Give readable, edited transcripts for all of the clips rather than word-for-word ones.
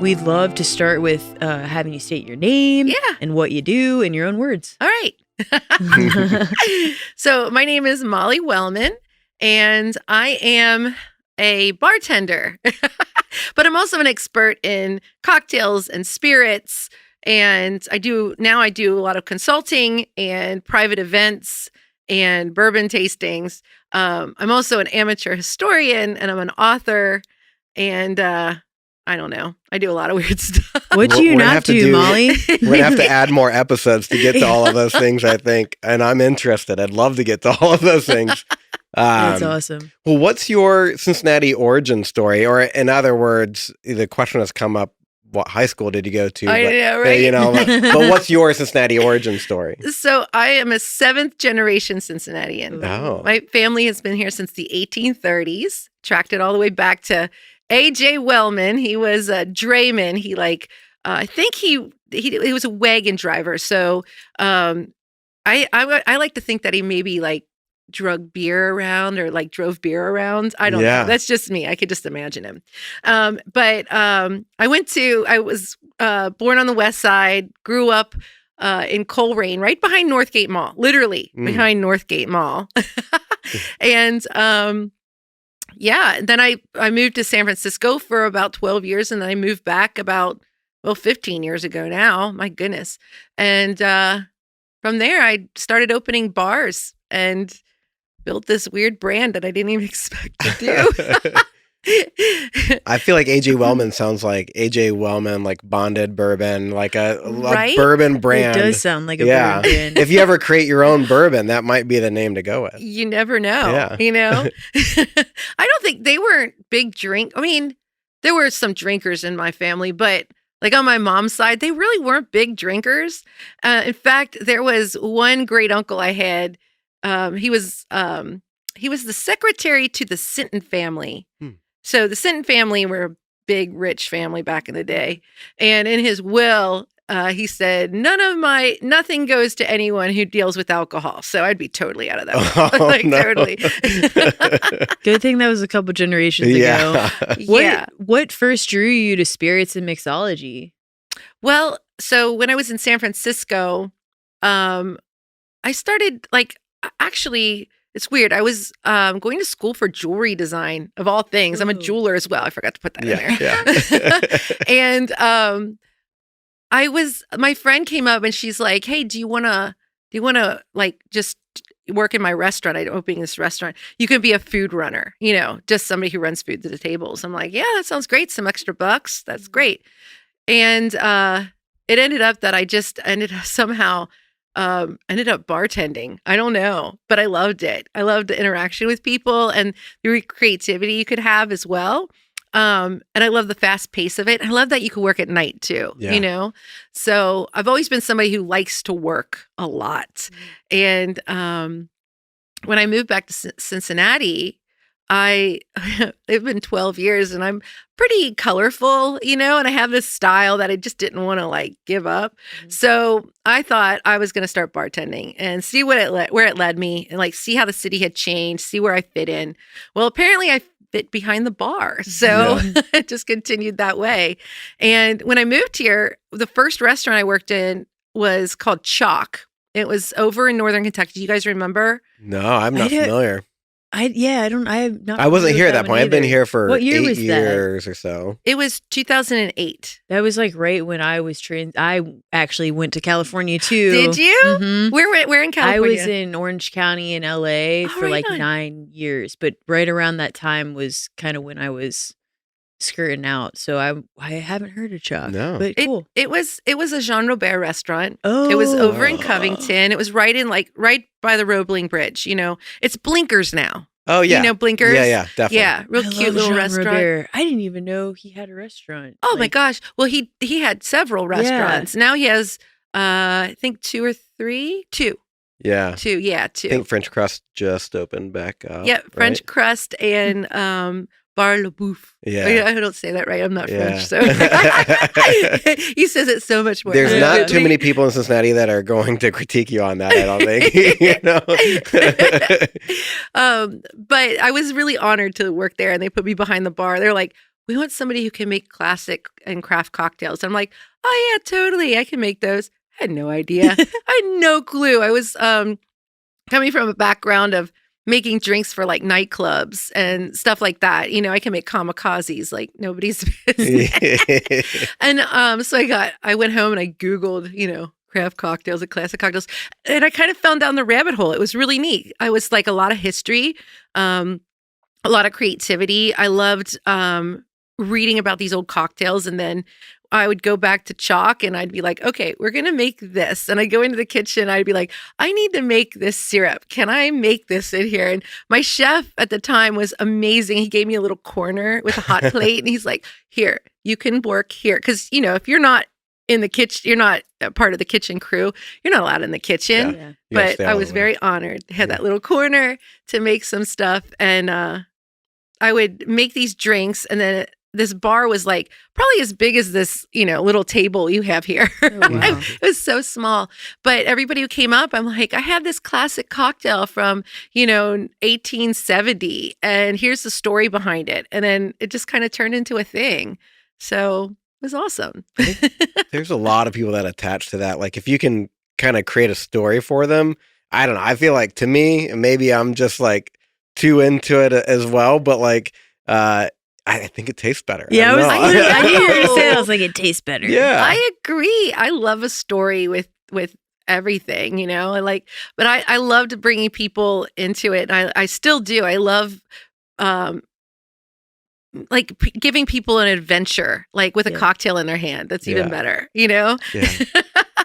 We'd love to start with having you state your name and what you do in your own words. All right. So my name is Molly Wellmann, and I am a bartender, but I'm also an expert in cocktails and spirits. And I do a lot of consulting and private events and bourbon tastings. I'm also an amateur historian, and I'm an author, and I don't know. I do a lot of weird stuff. What do you not do, Molly? We're going to have to add more episodes to get to all of those things, I think. And I'm interested. I'd love to get to all of those things. That's awesome. Well, what's your Cincinnati origin story? Or in other words, the question has come up, what high school did you go to? I know, right? But what's your Cincinnati origin story? So I am a 7th generation Cincinnatian. Oh. My family has been here since the 1830s, tracked it all the way back to A.J. Wellmann. He was a drayman. He I think he was a wagon driver. So I like to think that he maybe drug beer around or drove beer around. I don't know. That's just me. I could just imagine him. But I was born on the West Side, grew up in Coleraine, right behind Northgate Mall, literally behind Northgate Mall. And then I moved to San Francisco for about 12 years, and then I moved back about 15 years ago now. My goodness. And from there, I started opening bars and built this weird brand that I didn't even expect to do. I feel like A.J. Wellmann sounds like A.J. Wellmann, bonded bourbon, a bourbon brand. It does sound like a bourbon brand. If you ever create your own bourbon, that might be the name to go with. You never know. Yeah. I don't think they weren't big drink. I mean, there were some drinkers in my family, but on my mom's side, they really weren't big drinkers. In fact, there was one great uncle I had. He was the secretary to the Sinton family. So the Sinton family were a big, rich family back in the day. And in his will, he said, nothing goes to anyone who deals with alcohol. So I'd be totally out of that. Totally. Good thing that was a couple generations ago. What first drew you to spirits and mixology? Well, so when I was in San Francisco, I started actually, it's weird. I was going to school for jewelry design, of all things. I'm a jeweler as well. I forgot to put that in there. And my friend came up and she's like, "Hey, do you want to just work in my restaurant? I'm opening this restaurant. You can be a food runner, just somebody who runs food to the tables." I'm like, "Yeah, that sounds great. Some extra bucks. That's great." And it ended up that I just ended up bartending. I don't know, but I loved it. I loved the interaction with people and the creativity you could have as well. And I love the fast pace of it. I love that you can work at night too, So I've always been somebody who likes to work a lot. And when I moved back to Cincinnati, it's been 12 years and I'm pretty colorful, and I have this style that I just didn't want to give up. So I thought I was going to start bartending and see where it led me and see how the city had changed, see where I fit in. Well, apparently I fit behind the bar. So it just continued that way. And when I moved here, the first restaurant I worked in was called Chalk. It was over in Northern Kentucky. Do you guys remember? No, I'm not familiar. I wasn't here at that point. I've been here for 8 years or so. It was 2008. That was right when I was trained. I actually went to California too. Did you? Mm-hmm. Where in California? I was in Orange County in LA for 9 years, but right around that time was kind of when I was skirting out. So I haven't heard of Chuck. No. But cool. It was a Jean Robert restaurant. Oh. It was over in Covington. It was right by the Roebling Bridge. It's Blinkers now. Oh yeah. You know Blinkers? Yeah, definitely. Yeah, real cute little Jean restaurant. Robert. I didn't even know he had a restaurant. Oh my gosh. Well, he had several restaurants. Now he has I think 2 or 3. 2. Yeah. 2, yeah, 2. I think French Crust just opened back up. Yeah, French Crust and Bar Le Bouffe. Yeah. I don't say that right. I'm not French, so he says it so much more. There's not too many people in Cincinnati that are going to critique you on that, I don't think. But I was really honored to work there, and they put me behind the bar. They're like, we want somebody who can make classic and craft cocktails. And I'm like, oh yeah, totally. I can make those. I had no idea. I had no clue. I was coming from a background of making drinks for like nightclubs and stuff like that. I can make kamikazes like nobody's business. And so I went home and I Googled, craft cocktails and classic cocktails. And I kind of fell down the rabbit hole. It was really neat. I was like a lot of history, a lot of creativity. I loved reading about these old cocktails, and then I would go back to chalk and I'd be like, okay, we're going to make this. And I'd go into the kitchen. I'd be like, I need to make this syrup. Can I make this in here? And my chef at the time was amazing. He gave me a little corner with a hot plate. And he's like, here, you can work here. Because, if you're not in the kitchen, you're not a part of the kitchen crew, you're not allowed in the kitchen. Yeah. But I was very honored to have that little corner to make some stuff. And I would make these drinks, and then this bar was like probably as big as this, little table you have here. Oh, wow. It was so small. But everybody who came up, I'm like, I have this classic cocktail from, 1870. And here's the story behind it. And then it just kind of turned into a thing. So it was awesome. There's a lot of people that attach to that. Like if you can kind of create a story for them, I don't know. I feel like to me, and maybe I'm just like too into it as well, but like, I think it tastes better. Yeah, I knew you were going to say that. I was like, it tastes better. Yeah, I agree. I love a story with everything, but I loved bringing people into it. And I still do. I love giving people an adventure, like with a cocktail in their hand. That's even better, Yeah.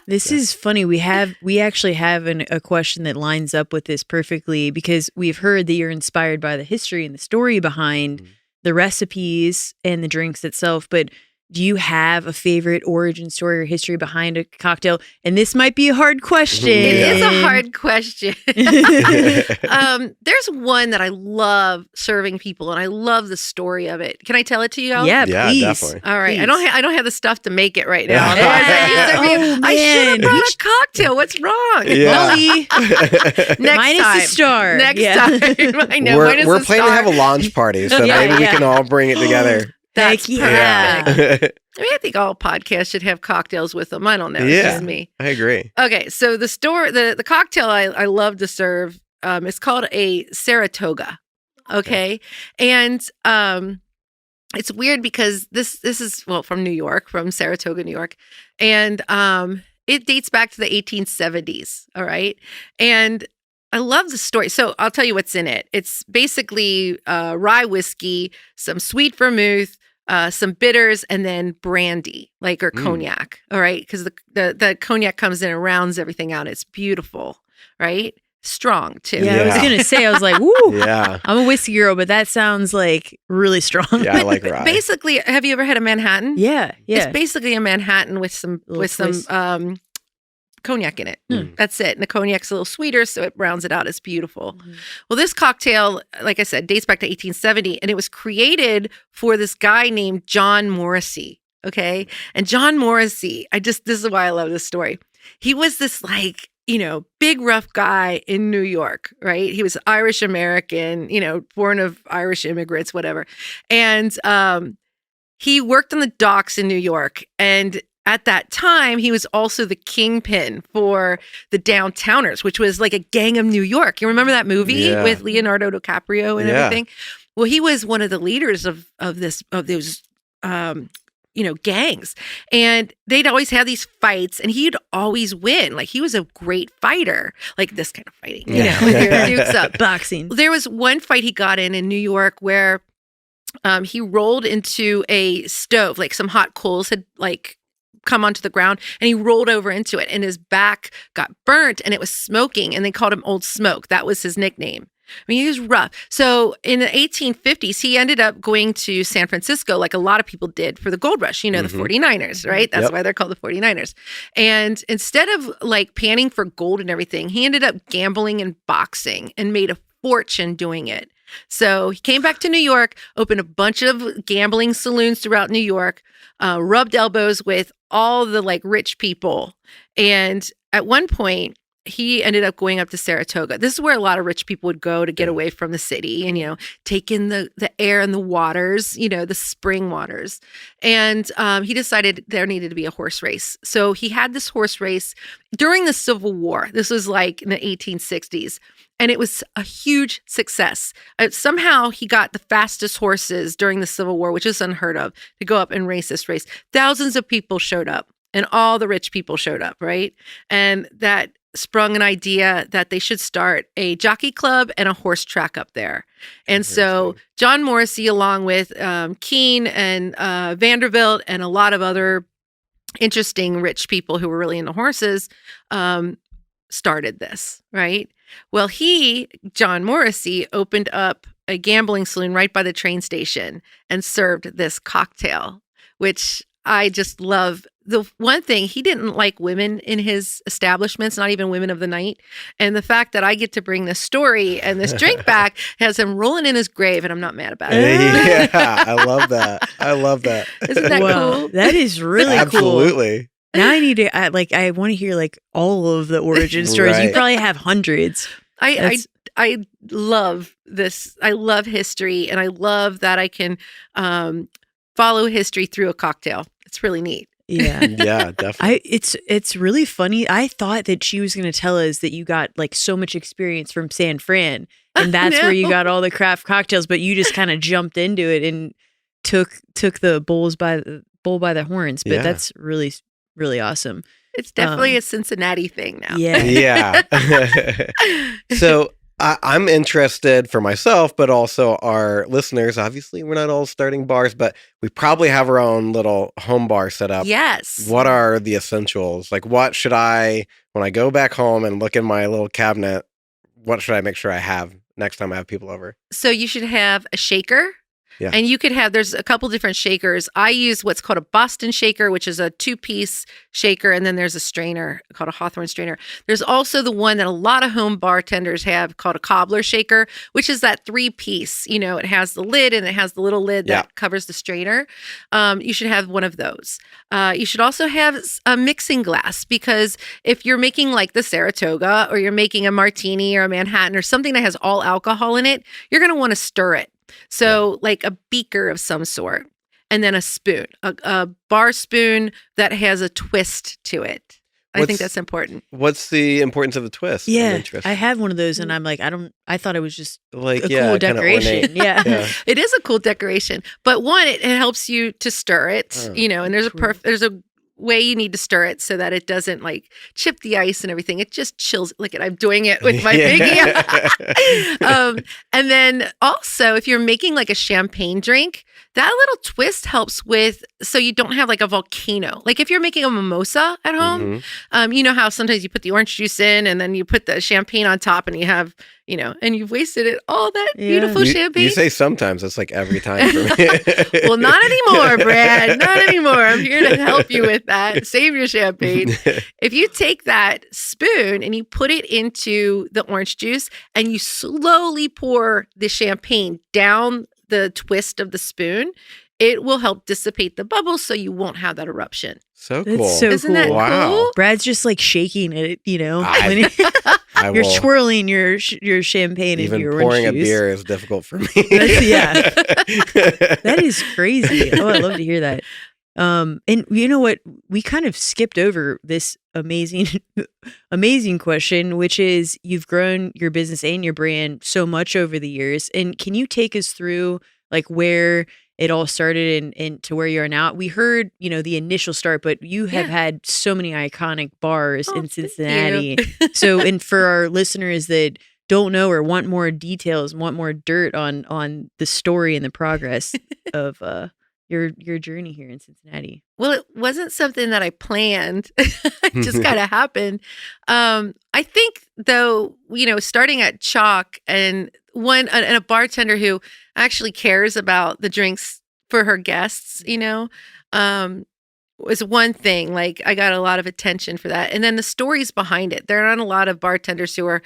This is funny. We actually have a question that lines up with this perfectly, because we've heard that you're inspired by the history and the story behind the recipes and the drinks itself. But do you have a favorite origin story or history behind a cocktail? And this might be a hard question. It is a hard question. There's one that I love serving people, and I love the story of it. Can I tell it to you all? Yeah, please. Definitely. All right. Please. I don't have the stuff to make it right now. Yeah. I should have brought a cocktail. What's wrong? Yeah. Next minus time. the star. Next time. I know. We're planning to have a launch party, so maybe we can all bring it together. That's Heck perfect. I think all podcasts should have cocktails with them. I don't know. It's just me. I agree. Okay, so the cocktail I love to serve, it's called a Saratoga. Okay, and it's weird because this is from New York, from Saratoga, New York, and it dates back to the 1870s. All right, and I love the story. So I'll tell you what's in it. It's basically rye whiskey, some sweet vermouth, some bitters, and then brandy, or cognac. All right, because the cognac comes in and rounds everything out. It's beautiful, right? Strong too. Yeah, I was gonna say. I was like, "Woo!" Yeah, I'm a whiskey girl, but that sounds like really strong. Yeah, I like rye. Basically, have you ever had a Manhattan? Yeah. It's basically a Manhattan with some cognac in it. That's it. And the cognac's a little sweeter, so it rounds it out. It's beautiful. Mm-hmm. Well, this cocktail, like I said, dates back to 1870, and it was created for this guy named John Morrissey. Okay. And John Morrissey, this is why I love this story. He was this big rough guy in New York, right? He was Irish American, born of Irish immigrants, whatever. And he worked on the docks in New York, and at that time, he was also the kingpin for the Downtowners, which was like a gang of New York. You remember that movie with Leonardo DiCaprio and everything? Well, he was one of the leaders of those gangs, and they'd always have these fights, and he'd always win. Like he was a great fighter, like this kind of fighting, with your dukes up, boxing. There was one fight he got in New York where he rolled into a stove, like some hot coals had come onto the ground, and he rolled over into it, and his back got burnt, and it was smoking, and they called him Old Smoke. That was his nickname. I mean, he was rough. So in the 1850s, he ended up going to San Francisco, like a lot of people did, for the gold rush, the 49ers, right? That's why they're called the 49ers. And instead of panning for gold and everything, he ended up gambling and boxing and made a fortune doing it. So he came back to New York, opened a bunch of gambling saloons throughout New York, rubbed elbows with all the rich people. And at one point, he ended up going up to Saratoga. This is where a lot of rich people would go to get away from the city and, take in the air and the waters, the spring waters. And he decided there needed to be a horse race. So he had this horse race during the Civil War. This was like in the 1860s. And it was a huge success. Somehow he got the fastest horses during the Civil War, which is unheard of, to go up and race this race. Thousands of people showed up and all the rich people showed up, right? And that sprung an idea that they should start a jockey club and a horse track up there. And so John Morrissey, along with Keene and Vanderbilt and a lot of other interesting rich people who were really into horses, started this, right? Well, John Morrissey, opened up a gambling saloon right by the train station and served this cocktail, which I just love. The one thing, he didn't like women in his establishments, not even women of the night. And the fact that I get to bring this story and this drink back has him rolling in his grave, and I'm not mad about it. Yeah, I love that. Isn't that cool? That is really cool. Absolutely. Now I need to, I want to hear all of the origin stories. Right. You probably have hundreds. I love this. I love history, and I love that I can follow history through a cocktail. It's really neat. Yeah. Yeah, definitely. It's really funny. I thought that she was going to tell us that you got so much experience from San Fran, and that's where you got all the craft cocktails, but you just kind of jumped into it and took the bull by the horns. But that's really, really awesome. It's definitely a Cincinnati thing now. Yeah. Yeah. So I'm interested for myself, but also our listeners. Obviously, we're not all starting bars, but we probably have our own little home bar set up. Yes. What are the essentials? What should when I go back home and look in my little cabinet, what should I make sure I have next time I have people over? So you should have a shaker. Yeah. And you could there's a couple different shakers. I use what's called a Boston shaker, which is a 2-piece shaker. And then there's a strainer called a Hawthorne strainer. There's also the one that a lot of home bartenders have called a cobbler shaker, which is that 3-piece. It has the lid and it has the little lid that covers the strainer. You should have one of those. You should also have a mixing glass, because if you're making the Saratoga, or you're making a martini or a Manhattan or something that has all alcohol in it, you're going to want to stir it. So a beaker of some sort, and then a spoon, a bar spoon that has a twist to it. I think that's important. What's the importance of the twist? Yeah, I have one of those, and I'm I thought it was just a cool decoration. Yeah. It is a cool decoration. But one, it helps you to stir it, and there's a way you need to stir it so that it doesn't chip the ice and everything. It just chills. Look at, I'm doing it with my pinky. And then also, if you're making a champagne drink, that little twist helps with, so you don't have a volcano. If you're making a mimosa at home, you know how sometimes you put the orange juice in and then you put the champagne on top, and you have, and you've wasted it, all that beautiful champagne. You say sometimes, it's every time for me. Well, not anymore, Brad. Not anymore. I'm here to help you with that. Save your champagne. If you take that spoon and you put it into the orange juice and you slowly pour the champagne down the twist of the spoon, it will help dissipate the bubbles so you won't have that eruption. So cool. That's so Isn't that cool? Brad's just shaking it, I you're will. swirling your champagne Even into your pouring orange a juice. beer is difficult for me. That is crazy. Oh, I love to hear that. And you know what? We kind of skipped over this amazing question, which is, you've grown your business and your brand so much over the years. And can you take us through where it all started and to where you are now? We heard, the initial start, but you have had so many iconic bars in Cincinnati. So, and for our listeners that don't know or want more details, want more dirt on the story and the progress of your journey here in Cincinnati. Well, it wasn't something that I planned. It just kind of happened. I think, though, starting at Chalk and a bartender who actually cares about the drinks for her guests, was one thing. I got a lot of attention for that. And then the stories behind it. There aren't a lot of bartenders who are,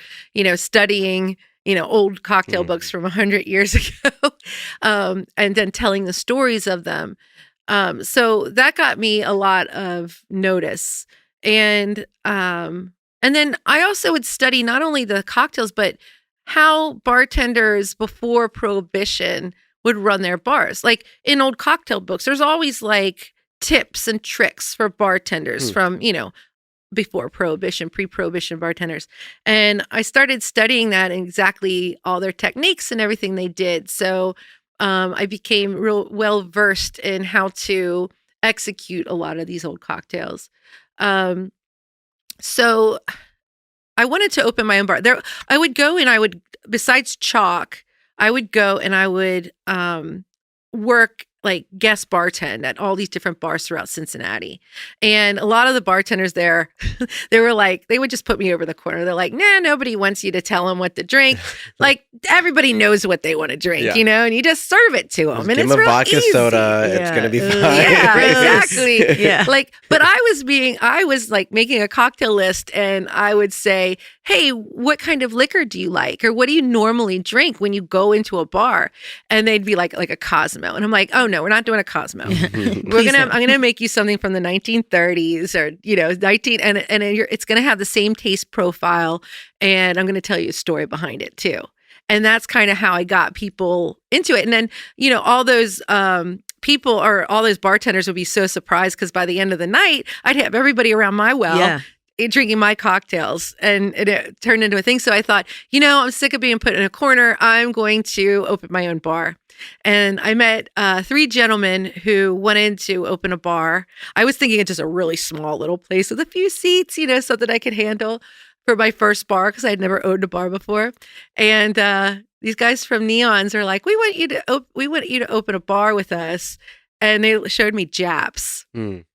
studying old cocktail books from 100 years ago, and then telling the stories of them. So that got me a lot of notice. And And then I also would study not only the cocktails, but how bartenders before Prohibition would run their bars. Like in old cocktail books, there's always like tips and tricks for bartenders from, before Prohibition, pre-Prohibition bartenders. And I started studying that and exactly all their techniques and everything they did. So I became real well versed in how to execute a lot of these old cocktails. So I wanted to open my own bar. I would go and besides chalk, I would go and I would work like guest bartend at all these different bars throughout Cincinnati. And a lot of the bartenders there, they would just put me over the corner. They're like, nah, nobody wants you to tell them what to drink. Like everybody knows what they want to drink, and you just serve it to them. Just and give it's them a real vodka easy. soda. It's going to be fine. Yeah, exactly. Yeah. But I was like making a cocktail list and I would say, hey, what kind of liquor do you like? Or what do you normally drink when you go into a bar? And they'd be like a Cosmo. And I'm like, oh no, we're not doing a Cosmo. I'm gonna make you something from the 1930s or it's gonna have the same taste profile, and I'm gonna tell you a story behind it too. And that's kind of how I got people into it. And then all those people or all those bartenders would be so surprised because by the end of the night, I'd have everybody around my well. Drinking my cocktails, and it turned into a thing. So I thought, I'm sick of being put in a corner. I'm going to open my own bar. And I met 3 gentlemen who wanted to open a bar. I was thinking it's just a really small little place with a few seats, something I could handle for my first bar because I'd never owned a bar before. And these guys from Neons are like, we want you to open a bar with us. And they showed me Japs.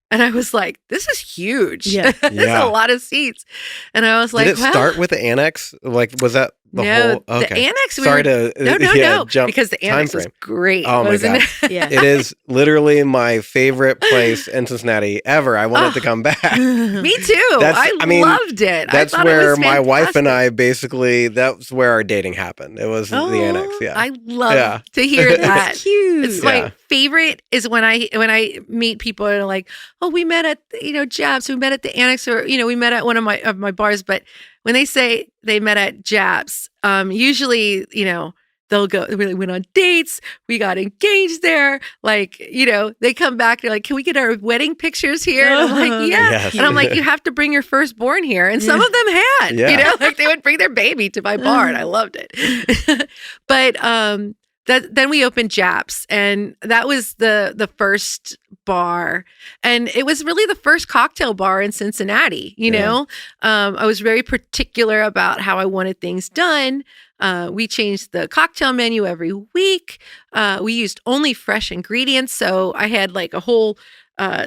And I was like, this is huge. Yeah. There's a lot of seats. And I was like, did it start with the annex? Like, was that the whole? Okay. The annex. No. Jump because the annex was great. Oh my God. Yeah. It is literally my favorite place in Cincinnati ever. I want it to come back. Me too. I loved it. That's where my wife and I that's where our dating happened. It was the annex. Yeah. I love to hear that. That's cute. It's my favorite is when I meet people and are like, oh, we met at Jabs, we met at the annex, or we met at one of my bars. But when they say they met at Jabs, usually they'll go, we went on dates, we got engaged there. Like, they come back, they're like, can we get our wedding pictures here? And I'm like, yeah. Yes. And I'm like, you have to bring your firstborn here. And some of them had, like they would bring their baby to my bar and I loved it. But then we opened Japs, and that was the first bar, and it was really the first cocktail bar in Cincinnati. I was very particular about how I wanted things done. We changed the cocktail menu every week. We used only fresh ingredients, so I had like a whole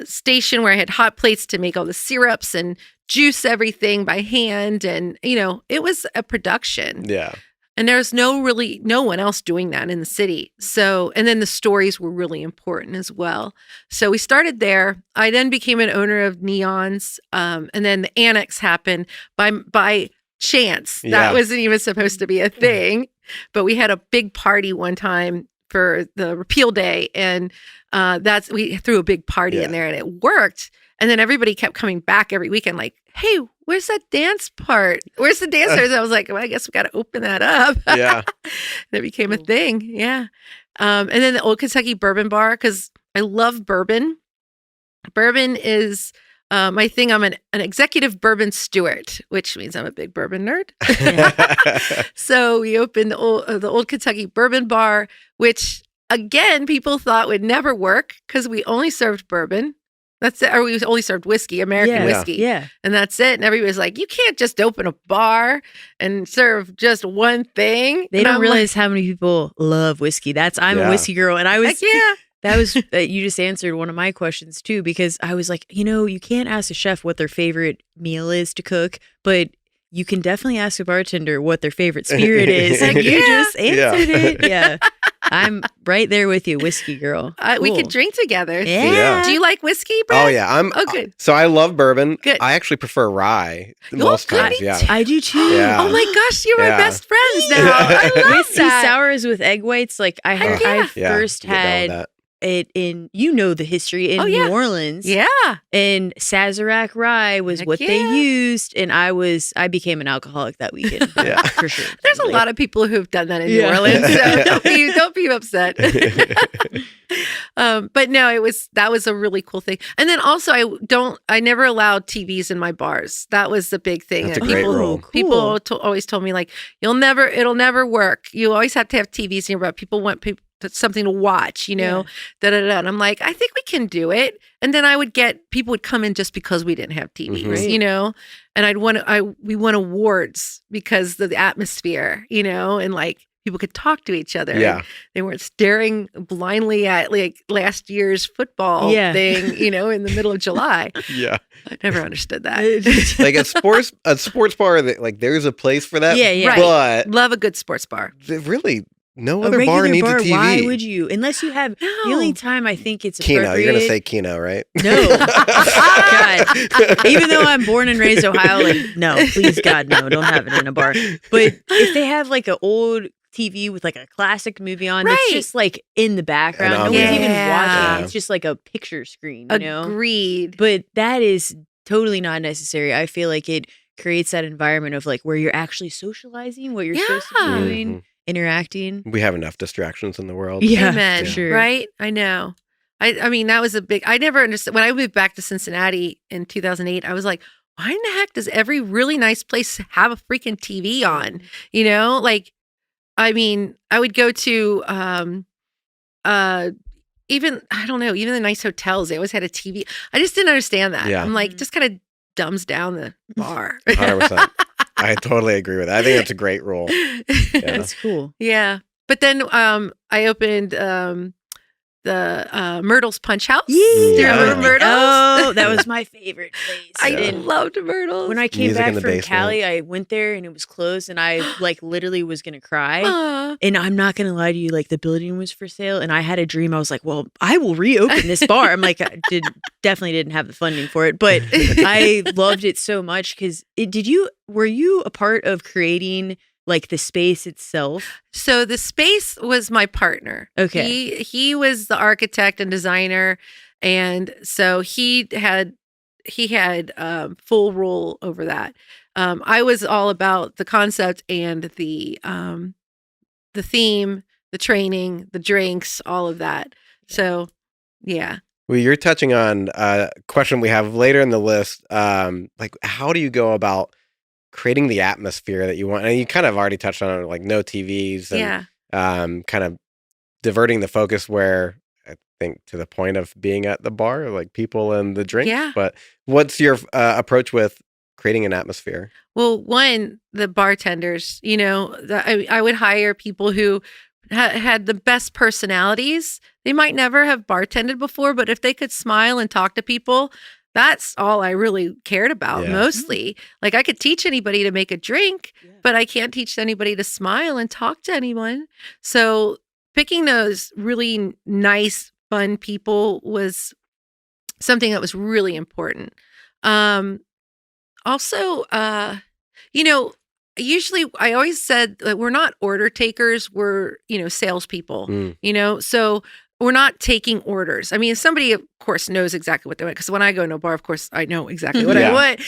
station where I had hot plates to make all the syrups and juice everything by hand, and it was a production. Yeah. And there's no one else doing that in the city. So, and then the stories were really important as well. So we started there. I then became an owner of Neons. And then the annex happened by chance. That wasn't even supposed to be a thing. But we had a big party one time for the repeal day. And we threw a big party in there and it worked. And then everybody kept coming back every weekend like, hey, where's that dance part? Where's the dancers? I was like, well, I guess we got to open that up. Yeah. And it became a thing. Yeah. And then the Old Kentucky Bourbon Bar, because I love bourbon. Bourbon is my thing. I'm an executive bourbon steward, which means I'm a big bourbon nerd. So we opened the Old Kentucky Bourbon Bar, which again, people thought would never work because we only served bourbon. That's it. Or we only served whiskey, American whiskey. Yeah. And that's it. And everybody's like, you can't just open a bar and serve just one thing. They don't realize how many people love whiskey. I'm a whiskey girl. And I was, that was, you just answered one of my questions too, because I was like, you can't ask a chef what their favorite meal is to cook, but you can definitely ask a bartender what their favorite spirit is. And you just answered it. Yeah. I'm right there with you, whiskey girl. Cool. We could drink together. Yeah. Do you like whiskey, Brad? Oh yeah, good. So I love bourbon. Good. I actually prefer rye most times. Yeah, I do too. Yeah. Oh my gosh, you're my best friends now. I love whiskey that. sours with egg whites. Like I first had in the history in New Orleans. Yeah. And Sazerac rye was what they used. And I became an alcoholic that weekend. Yeah. For sure. There's a lot of people who've done that in New Orleans. So don't be upset. But no, that was a really cool thing. And then also I never allowed TVs in my bars. That was the big thing. That's a great rule. People always told me like, it'll never work. You always have to have TVs in your bar. People want something to watch, And I'm like, I think we can do it. And then people would come in just because we didn't have TVs, And we won awards because of the atmosphere, and like people could talk to each other. Yeah. They weren't staring blindly at like last year's football thing, in the middle of July. Yeah. I never understood that. Like a sports bar, like there's a place for that. Yeah. Right. But love a good sports bar. Really, no other bar needs a TV. Why would you? Unless you have the only time I think it's appropriate. Keno, you're gonna say Keno, right? No. God. Even though I'm born and raised Ohio, like, no, please God, no, don't have it in a bar. But if they have like an old TV with like a classic movie on that's just like in the background, no one's even watching. It's just like a picture screen, Agreed. But that is totally not necessary. I feel like it creates that environment of like where you're actually socializing, what you're supposed to be doing. Interacting. We have enough distractions in the world. Yeah, Amen. Sure. Right? I know. I mean, that was I never understood. When I moved back to Cincinnati in 2008, I was like, why in the heck does every really nice place have a freaking TV on? Like, I mean, I would go to even the nice hotels, they always had a TV. I just didn't understand that. Yeah. I'm like, just kind of dumbs down the bar. 100%. I totally agree with that. I think that's a great rule. Yeah. That's cool. Yeah. But then I opened the Myrtle's Punch House. Yeah. Do you remember Myrtle's? Oh, that was my favorite place. I loved Myrtle's. When I came back from Cali, I went there and it was closed and I like literally was going to cry. And I'm not going to lie to you, like the building was for sale and I had a dream. I was like, well, I will reopen this bar. I'm like, definitely didn't have the funding for it, but I loved it so much because were you a part of creating like the space itself? So the space was my partner. Okay. He was the architect and designer. And so he had full rule over that. I was all about the concept and the theme, the training, the drinks, all of that. So, yeah. Well, you're touching on a question we have later in the list. Like, how do you go about creating the atmosphere that you want? And you kind of already touched on it, like no TVs and kind of diverting the focus where I think to the point of being at the bar, like people and the drinks. Yeah. But what's your approach with creating an atmosphere? Well, one, the bartenders, I would hire people who had the best personalities. They might never have bartended before, but if they could smile and talk to people, that's all I really cared about mostly. Like I could teach anybody to make a drink, but I can't teach anybody to smile and talk to anyone. So picking those really nice, fun people was something that was really important. Also, usually I always said that we're not order takers, we're, salespeople, so we're not taking orders. I mean, somebody, of course, knows exactly what they want. Because when I go to a bar, of course, I know exactly what I want.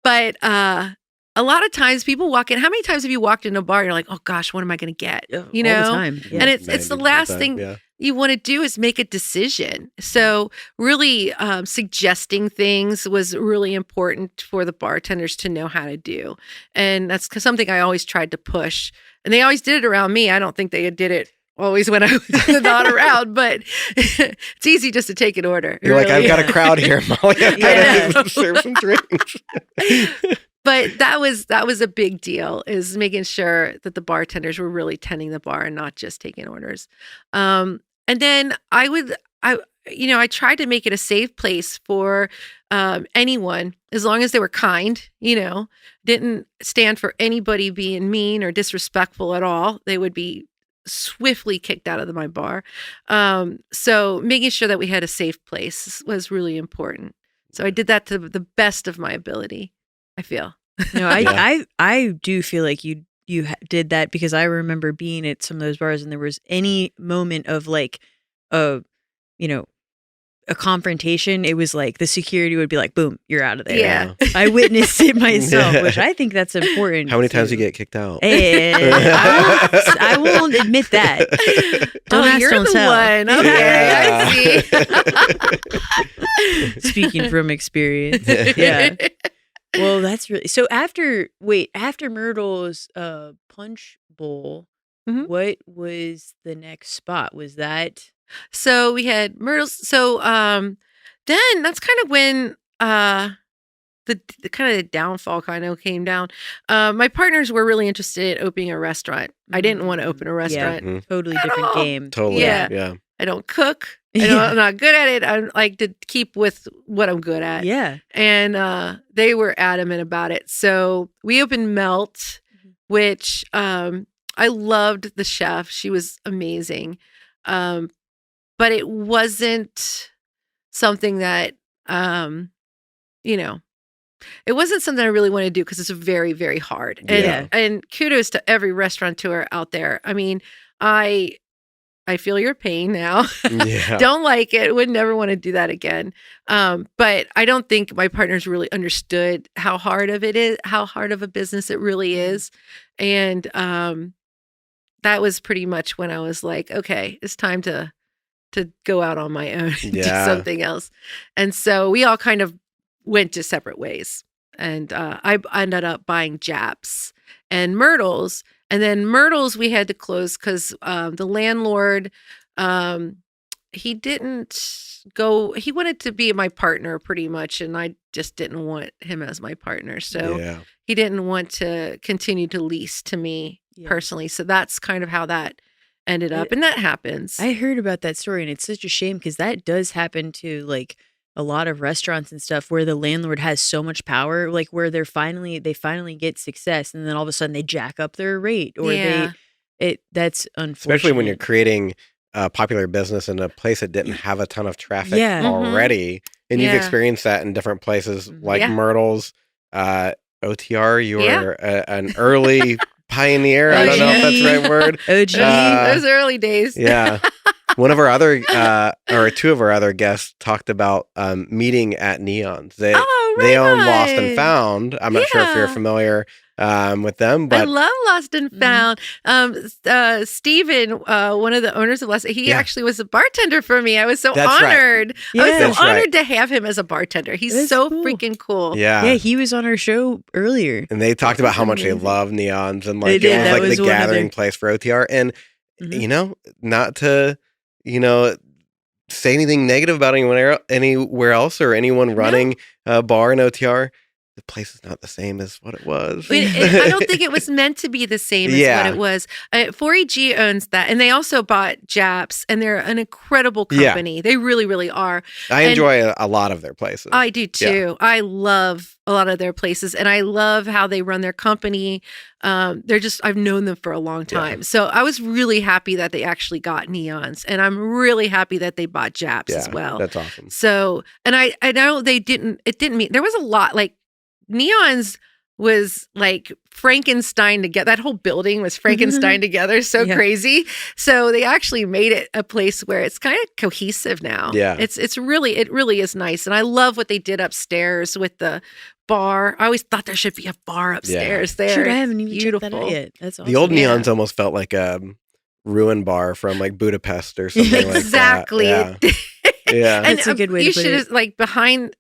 But a lot of times people walk in. How many times have you walked into a bar and you're like, oh, gosh, what am I going to get? All the time. Yeah. And it's the last thing you want to do is make a decision. So really suggesting things was really important for the bartenders to know how to do. And that's something I always tried to push. And they always did it around me. I don't think they did it always when I was not around, but it's easy just to take an order. You're really, I've got a crowd here, Molly. I've got to serve some drinks. But that was a big deal, is making sure that the bartenders were really tending the bar and not just taking orders. And then I tried to make it a safe place for anyone, as long as they were kind, didn't stand for anybody being mean or disrespectful at all. They would be swiftly kicked out of my bar. So making sure that we had a safe place was really important. So I did that to the best of my ability, I feel. No, I do feel like you did that, because I remember being at some of those bars and there was any moment of like a you know a confrontation, it was like the security would be like, boom, you're out of there. Yeah. I witnessed it myself, which I think that's important. How many times do you get kicked out? I won't admit that. Don't ask, you're don't the tell. one. Okay, I see. Speaking from experience. Yeah. Well, that's really so. After Myrtle's Punch Bowl, what was the next spot? Was that? So we had Myrtle's. So then that's kind of when the kind of the downfall kind of came down. My partners were really interested in opening a restaurant. I didn't want to open a restaurant. Yeah, totally different game. Totally. Yeah. I don't cook. I'm not good at it. I like to keep with what I'm good at. Yeah. And they were adamant about it. So we opened Melt, which I loved the chef. She was amazing. But it wasn't something that, it wasn't something I really want to do because it's very, very hard. And kudos to every restaurateur out there. I mean, I feel your pain now. Yeah. Don't like it. Would never want to do that again. But I don't think my partners really understood how hard of a business it really is. And that was pretty much when I was like, okay, it's time to go out on my own and do something else. And so we all kind of went to separate ways. And I ended up buying Japs and Myrtle's. And then Myrtle's we had to close because the landlord, he wanted to be my partner pretty much. And I just didn't want him as my partner. So he didn't want to continue to lease to me personally. So that's kind of how that ended up. And that happens. I heard about that story, and it's such a shame because that does happen to like a lot of restaurants and stuff where the landlord has so much power, like where they finally get success, and then all of a sudden they jack up their rate, or that's unfortunate. Especially when you're creating a popular business in a place that didn't have a ton of traffic already, and you've experienced that in different places like Myrtle's, OTR. You were an early pioneer. I don't know if that's the right word. OG. Those early days. Yeah. One of our other, or two of our other guests talked about meeting at Neons. They own Lost and Found. I'm not sure if you're familiar with them, but I love Lost and Found. Steven, one of the owners of Lost, he actually was a bartender for me. I was so honored. Right. I was so honored to have him as a bartender. He's so freaking cool. Yeah, he was on our show earlier, and they talked about how much they love Neons, and like it was like the gathering place for OTR. And not to say anything negative about anywhere else or anyone running a bar in OTR. The place is not the same as what it was. I don't think it was meant to be the same as what it was. 4EG owns that, and they also bought Japs, and they're an incredible company. They really, really are. I enjoy a lot of their places. I do too. I love a lot of their places, and I love how they run their company. I've known them for a long time. Yeah. So I was really happy that they actually got Neons, and I'm really happy that they bought Japs as well. That's awesome. So, and I know it didn't mean, there was a lot, like, Neons was like Frankenstein together. That whole building was Frankenstein together. So crazy. So they actually made it a place where it's kind of cohesive now. Yeah. It really is nice. And I love what they did upstairs with the bar. I always thought there should be a bar upstairs there. Sure, I haven't even checked that out yet. That's awesome. The old Neons almost felt like a ruin bar from like Budapest or something like that. Exactly. Yeah. And that's a good way to put it. You should like behind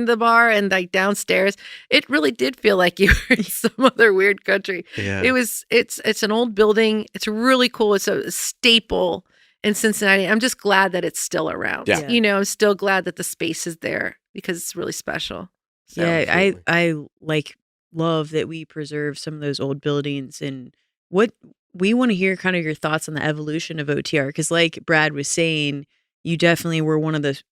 the bar and like downstairs, it really did feel like you were in some other weird country. Yeah. It's an old building. It's really cool. It's a staple in Cincinnati. I'm just glad that it's still around. Yeah. I'm still glad that the space is there because it's really special. So. Yeah, I love that we preserve some of those old buildings, and what we want to hear kind of your thoughts on the evolution of OTR, because like Brad was saying, you definitely were one of the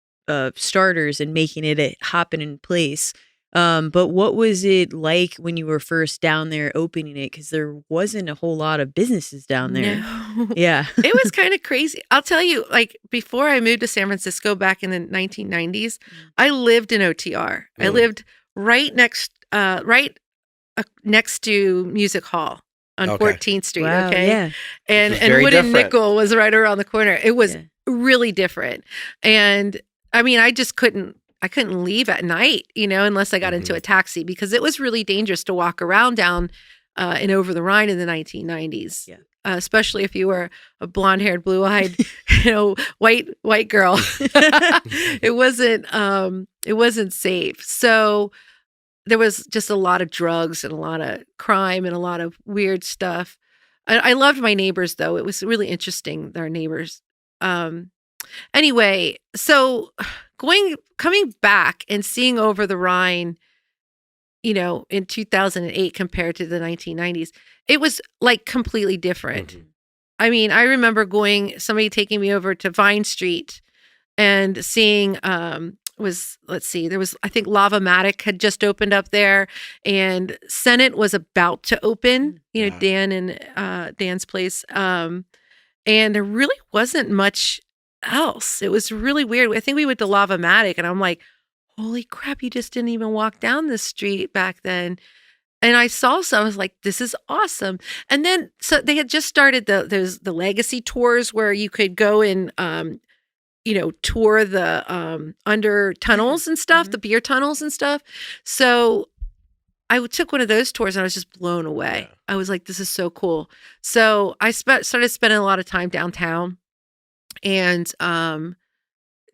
starters and making it a hopping in place. But what was it like when you were first down there opening it? Because there wasn't a whole lot of businesses down there. No. Yeah. It was kind of crazy. I'll tell you, like before I moved to San Francisco back in the 1990s, I lived in OTR. I lived right next to Music Hall on 14th Street. Wow, okay. Yeah. And Wooden Nickel was right around the corner. It was really different. And I mean, I couldn't leave at night, unless I got into a taxi, because it was really dangerous to walk around down and over the Rhine in the 1990s. Yeah. Especially if you were a blonde-haired, blue-eyed, white girl. It wasn't safe. So there was just a lot of drugs and a lot of crime and a lot of weird stuff. I loved my neighbors, though. It was really interesting, our neighbors. Anyway, so coming back and seeing over the Rhine, in 2008 compared to the 1990s, it was like completely different. Mm-hmm. I mean, I remember somebody taking me over to Vine Street and seeing, there was, I think Lava-Matic had just opened up there, and Senate was about to open, Dan and Dan's place. And there really wasn't much else. It was really weird. I think we went to Lava-Matic, and I'm like, holy crap, you just didn't even walk down the street back then. And I saw some, I was like, this is awesome. And then, so they had just started the legacy tours where you could go and, tour the under tunnels and stuff, the beer tunnels and stuff. So I took one of those tours and I was just blown away. Yeah. I was like, this is so cool. So I started spending a lot of time downtown and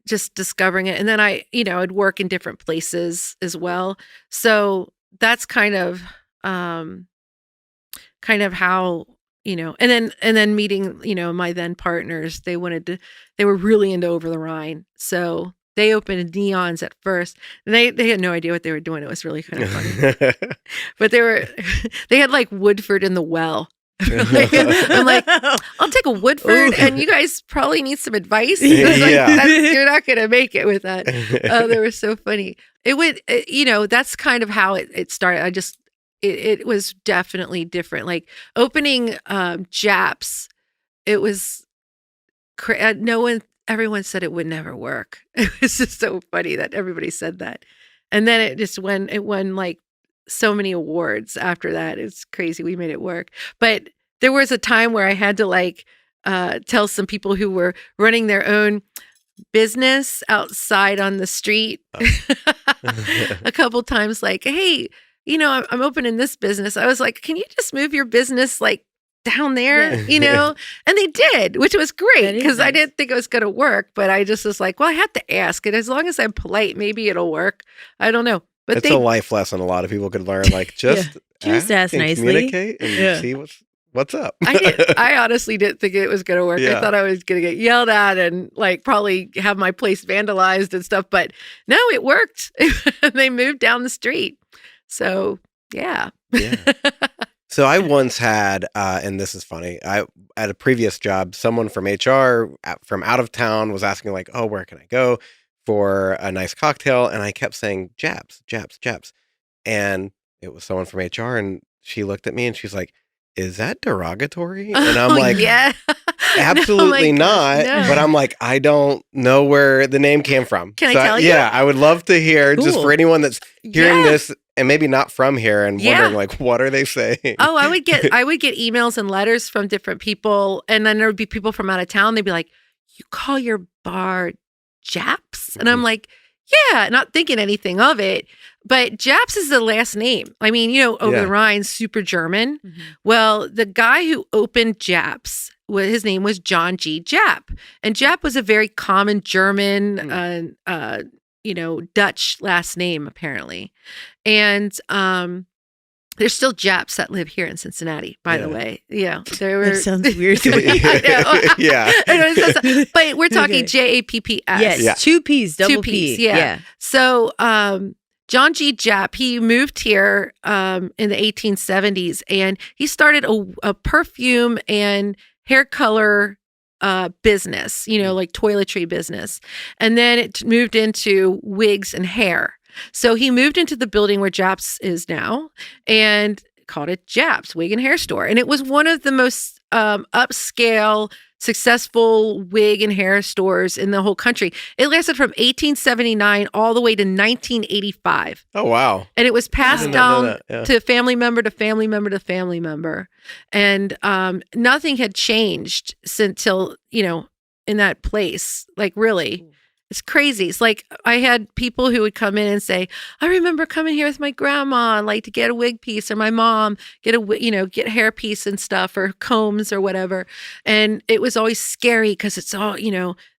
just discovering it. And then I'd work in different places as well. So that's kind of how, and then meeting, my then partners, they were really into Over the Rhine. So they opened Neons at first, and they had no idea what they were doing. It was really kind of funny, but they had like Woodford in the Well. I'm like, I'll take a Woodford, and you guys probably need some advice. You're not going to make it with that. They were so funny. That's kind of how it started. It was definitely different. Like opening Japs, it was everyone said it would never work. It was just so funny that everybody said that. And then it won like so many awards after that. It's crazy. We made it work. But there was a time where I had to tell some people who were running their own business outside on the street a couple times, like, hey, I'm opening this business. I was like, can you just move your business like down there, And they did, which was great because nice. I didn't think it was going to work, but I just was like, well, I have to ask. And as long as I'm polite, maybe it'll work. I don't know. But it's a life lesson a lot of people could learn. Like just ask nicely, communicate, and see what's up. I honestly didn't think it was going to work. Yeah. I thought I was going to get yelled at and like probably have my place vandalized and stuff. But no, it worked. They moved down the street. So yeah. So I once had, and this is funny, at a previous job, someone from HR from out of town was asking like, oh, where can I go for a nice cocktail? And I kept saying, Japs. And it was someone from HR, and she looked at me and she's like, is that derogatory? And I'm like, yeah. Absolutely not. No. But I'm like, I don't know where the name came from. Can I tell you? Yeah, I would love to hear, just for anyone that's hearing this and maybe not from here and wondering like, what are they saying? Oh, I would get emails and letters from different people, and then there would be people from out of town. They'd be like, you call your bar Japs? And I'm like, yeah, not thinking anything of it. But Japs is the last name. I mean, over the Rhine, super German. Mm-hmm. Well, the guy who opened Japs, his name was John G. Jap. And Jap was a very common German, Dutch last name, apparently. And there's still Japs that live here in Cincinnati, by the way. Yeah. That sounds weird to me. Yeah. But we're talking Japps. Yes. 2 P's, double P. Yeah. So John G. Jap, he moved here in the 1870s, and he started a perfume and hair color business, like toiletry business. And then it moved into wigs and hair. So he moved into the building where Japs is now and called it Japs Wig and Hair Store. And it was one of the most upscale, successful wig and hair stores in the whole country. It lasted from 1879 all the way to 1985. Oh, wow. And it was passed down to family member to family member to family member. And nothing had changed until, in that place. Like really. It's crazy. It's like I had people who would come in and say, I remember coming here with my grandma, like to get a wig piece, or my mom get get hair piece and stuff, or combs or whatever. And it was always scary because it's all,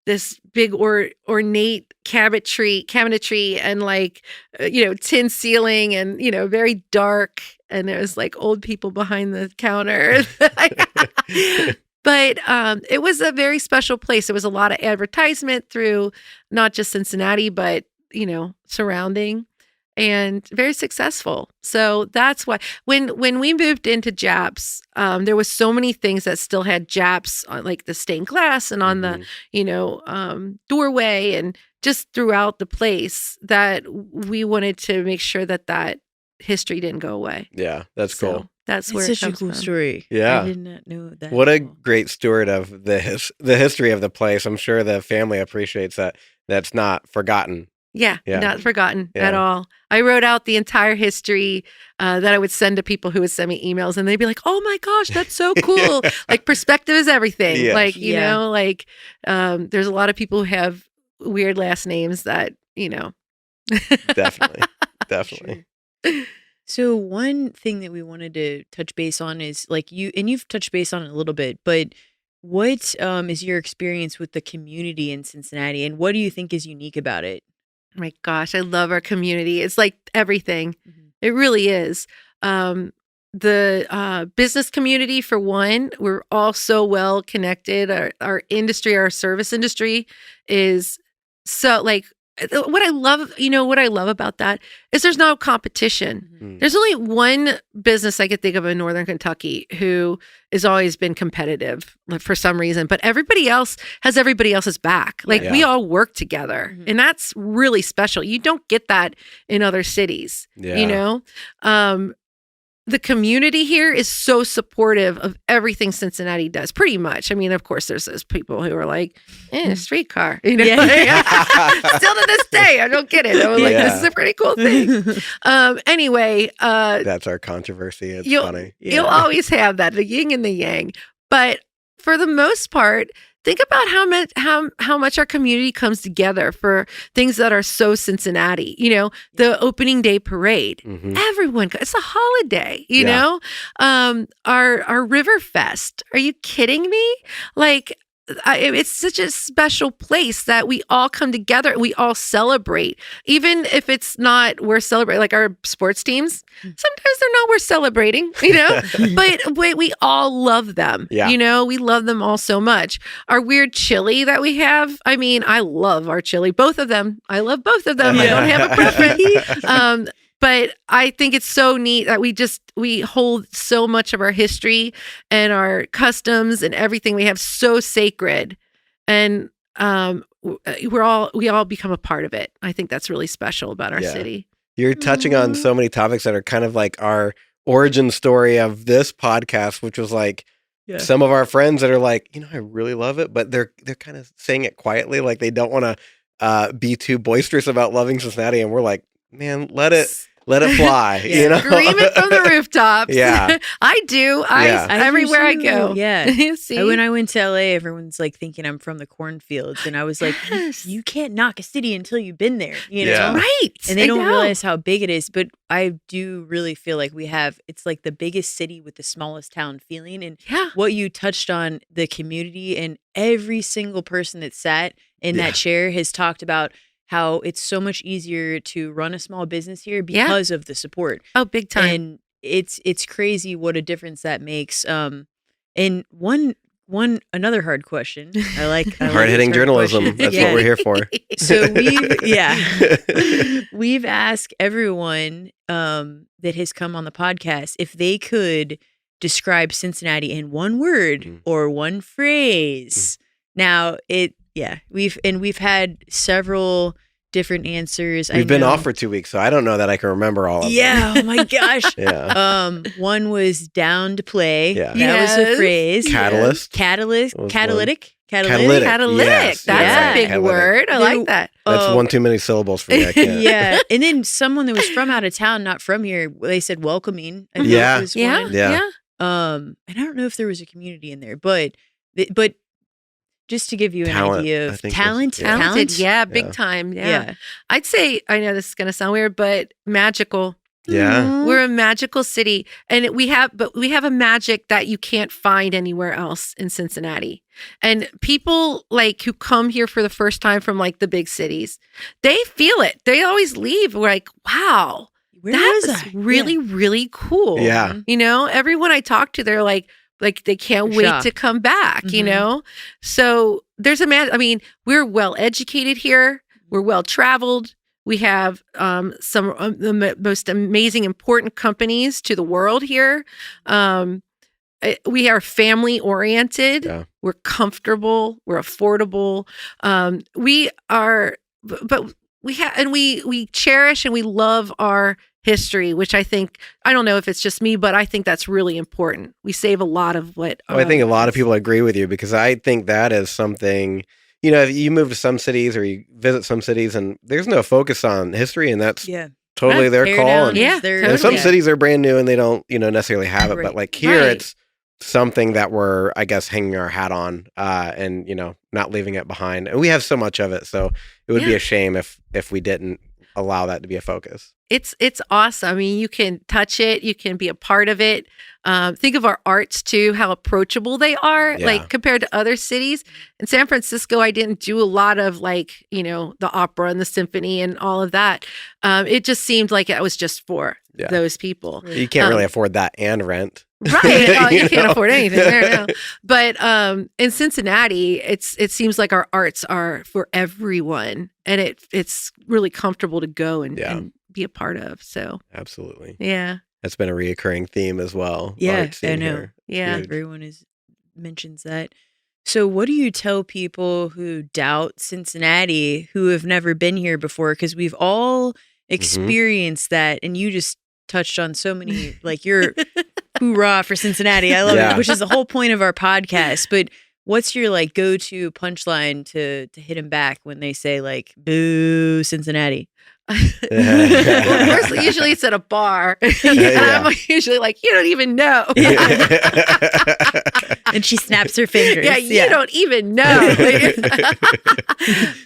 this big ornate cabinetry and like, tin ceiling and, very dark. And there's like old people behind the counter. But it was a very special place. There was a lot of advertisement through not just Cincinnati, but, surrounding, and very successful. So that's why when we moved into Japs, there was so many things that still had Japs on like the stained glass and on the, doorway and just throughout the place that we wanted to make sure that history didn't go away. Yeah, that's cool. That's where it's such it comes a cool from. story. Yeah. I did not know that. What a great steward of the history of the place. I'm sure the family appreciates that. That's not forgotten. Yeah, not forgotten at all. I wrote out the entire history that I would send to people who would send me emails, and they'd be like, "Oh my gosh, that's so cool!" Like perspective is everything. Yes. Like there's a lot of people who have weird last names that Definitely. So one thing that we wanted to touch base on is like you've touched base on it a little bit, but what is your experience with the community in Cincinnati, and what do you think is unique about it? Oh my gosh, I love our community. It's like everything. Mm-hmm. It really is. The business community, for one, we're all so well connected. Our industry, our service industry is so like, what I love about that is there's no competition. Mm-hmm. There's only one business I could think of in Northern Kentucky who has always been competitive for some reason, but everybody else has everybody else's back. Like we all work together, and that's really special. You don't get that in other cities, The community here is so supportive of everything Cincinnati does, pretty much. I mean, of course, there's those people who are like, streetcar, Still to this day, I don't get it. I'm like, this is a pretty cool thing. Anyway. That's our controversy. It's funny. You'll always have that, the yin and the yang. But for the most part, think about how much our community comes together for things that are so Cincinnati. The opening day parade. Mm-hmm. Everyone, it's a holiday. Our River Fest. Are you kidding me? Like. It's such a special place that we all come together and we all celebrate, even if it's not we're celebrating. Like our sports teams, sometimes they're not worth celebrating, but we all love them. Yeah. We love them all so much. Our weird chili that we have. I mean, I love our chili, both of them. I love both of them. I don't have a preference. But I think it's so neat that we hold so much of our history and our customs and everything we have so sacred, and we all become a part of it. I think that's really special about our city. You're touching on so many topics that are kind of like our origin story of this podcast, which was like some of our friends that are like, I really love it, but they're kind of saying it quietly, like they don't want to be too boisterous about loving Cincinnati, and we're like, man, let it fly, Scream it from the rooftops. Yeah. I do. Everywhere I go. Yeah. See? When I went to LA, everyone's like thinking I'm from the cornfields. And I was like, you can't knock a city until you've been there, Right. And they don't realize how big it is. But I do really feel like it's like the biggest city with the smallest town feeling. And what you touched on, the community, and every single person that sat in that chair has talked about how it's so much easier to run a small business here because of the support. Oh, big time. And it's crazy what a difference that makes. And another hard question. I like hard-hitting journalism. That's what we're here for. So we've asked everyone that has come on the podcast if they could describe Cincinnati in one word or one phrase. Now we've had several different answers. We've been off for 2 weeks, so I don't know that I can remember all of them. Yeah, oh my gosh. One was down to play. Yeah. That was a phrase. Catalytic. Yes. That's a big word. I like that. That's one too many syllables for me. I can't. Yeah. And then someone that was from out of town, not from here, they said welcoming. I think was one. Yeah. And I don't know if there was a community in there, but Just to give you an Talent, idea I of think talent, yeah. Talented, yeah, big Yeah. time. Yeah. Yeah. I'd say, I know this is going to sound weird, but magical. Yeah. We're a magical city, and we have a magic that you can't find anywhere else in Cincinnati. And people like who come here for the first time from like the big cities, they feel it. They always leave. We're like, wow, Where that was was I? really, really cool. Yeah. You know, everyone I talk to, they're like they can't They're wait shocked. to come back, you Mhm. know? So there's I mean, we're well educated here. We're well traveled. We have some of the most amazing, important companies to the world here. We are family oriented. Yeah. We're comfortable. We're affordable. We are, but we have, and we cherish and we love our history, which I don't know if it's just me, but I think that's really important. We save a lot of what. Well, I think a lot of people agree with you because I think that is something, you know, you move to some cities or you visit some cities and there's no focus on history, and that's Yeah. totally their Tear call. down And, Yeah, is their- and some totally. cities are brand new and they don't, you know, necessarily have it. But Right. like here, Right. it's something that we're, I guess, hanging our hat on and, you know, not leaving it behind. And we have so much of it. So it would be Yeah. a shame if we didn't allow that to be a focus. It's awesome. I mean, you can touch it. You can be a part of it. Think of our arts too, how approachable they are, Yeah. like compared to other cities. In San Francisco, I didn't do a lot of like, you know, the opera and the symphony and all of that. It just seemed like it was just for Yeah. those people. You can't really afford that and rent. Right. Oh, you You can't know? afford anything there now. But in Cincinnati, it seems like our arts are for everyone, and it's really comfortable to go and be a part of. So Absolutely. yeah. That's been a reoccurring theme as well. Yeah, art scene I know. here. It's Yeah. huge. Everyone mentions that. So what do you tell people who doubt Cincinnati who have never been here before? Because we've all experienced that, and you just touched on so many, like you're hoorah for Cincinnati. I love Yeah. it, which is the whole point of our podcast. But what's your like go-to punchline to hit them back when they say like boo Cincinnati? Well, first, usually it's at a bar. And I'm usually like, you don't even know. And she snaps her fingers. Yeah, you don't even know.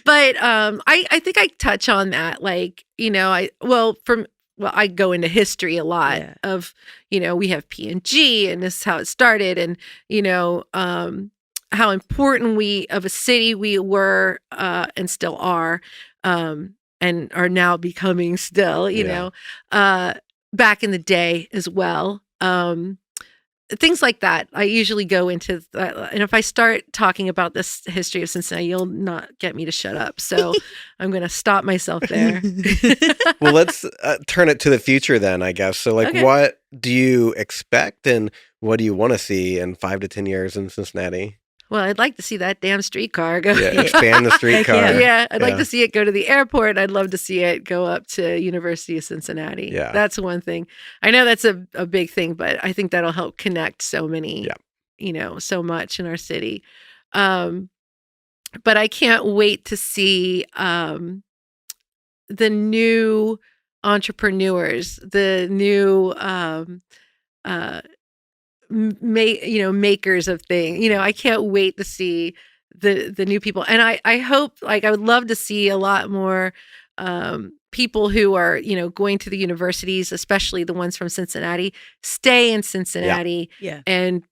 But I think I touch on that. Like, you know, I go into history a lot of, you know, we have P&G and this is how it started, and, you know, how important of a city we were and still are. And are now becoming still, you know, back in the day as well. Things like that. I usually go into that. And if I start talking about this history of Cincinnati, you'll not get me to shut up. So I'm going to stop myself there. Well, let's turn it to the future then, I guess. So like, what do you expect and what do you want to see in 5 to 10 years in Cincinnati? Well, I'd like to see that damn streetcar go. Yeah, expand the streetcar. Yeah, I'd like to see it go to the airport. I'd love to see it go up to University of Cincinnati. Yeah. That's one thing. I know that's a big thing, but I think that'll help connect so many, you know, so much in our city. But I can't wait to see the new entrepreneurs, the new makers of things. You know, I can't wait to see the new people. And I hope, like, I would love to see a lot more people who are, you know, going to the universities, especially the ones from Cincinnati, stay in Cincinnati and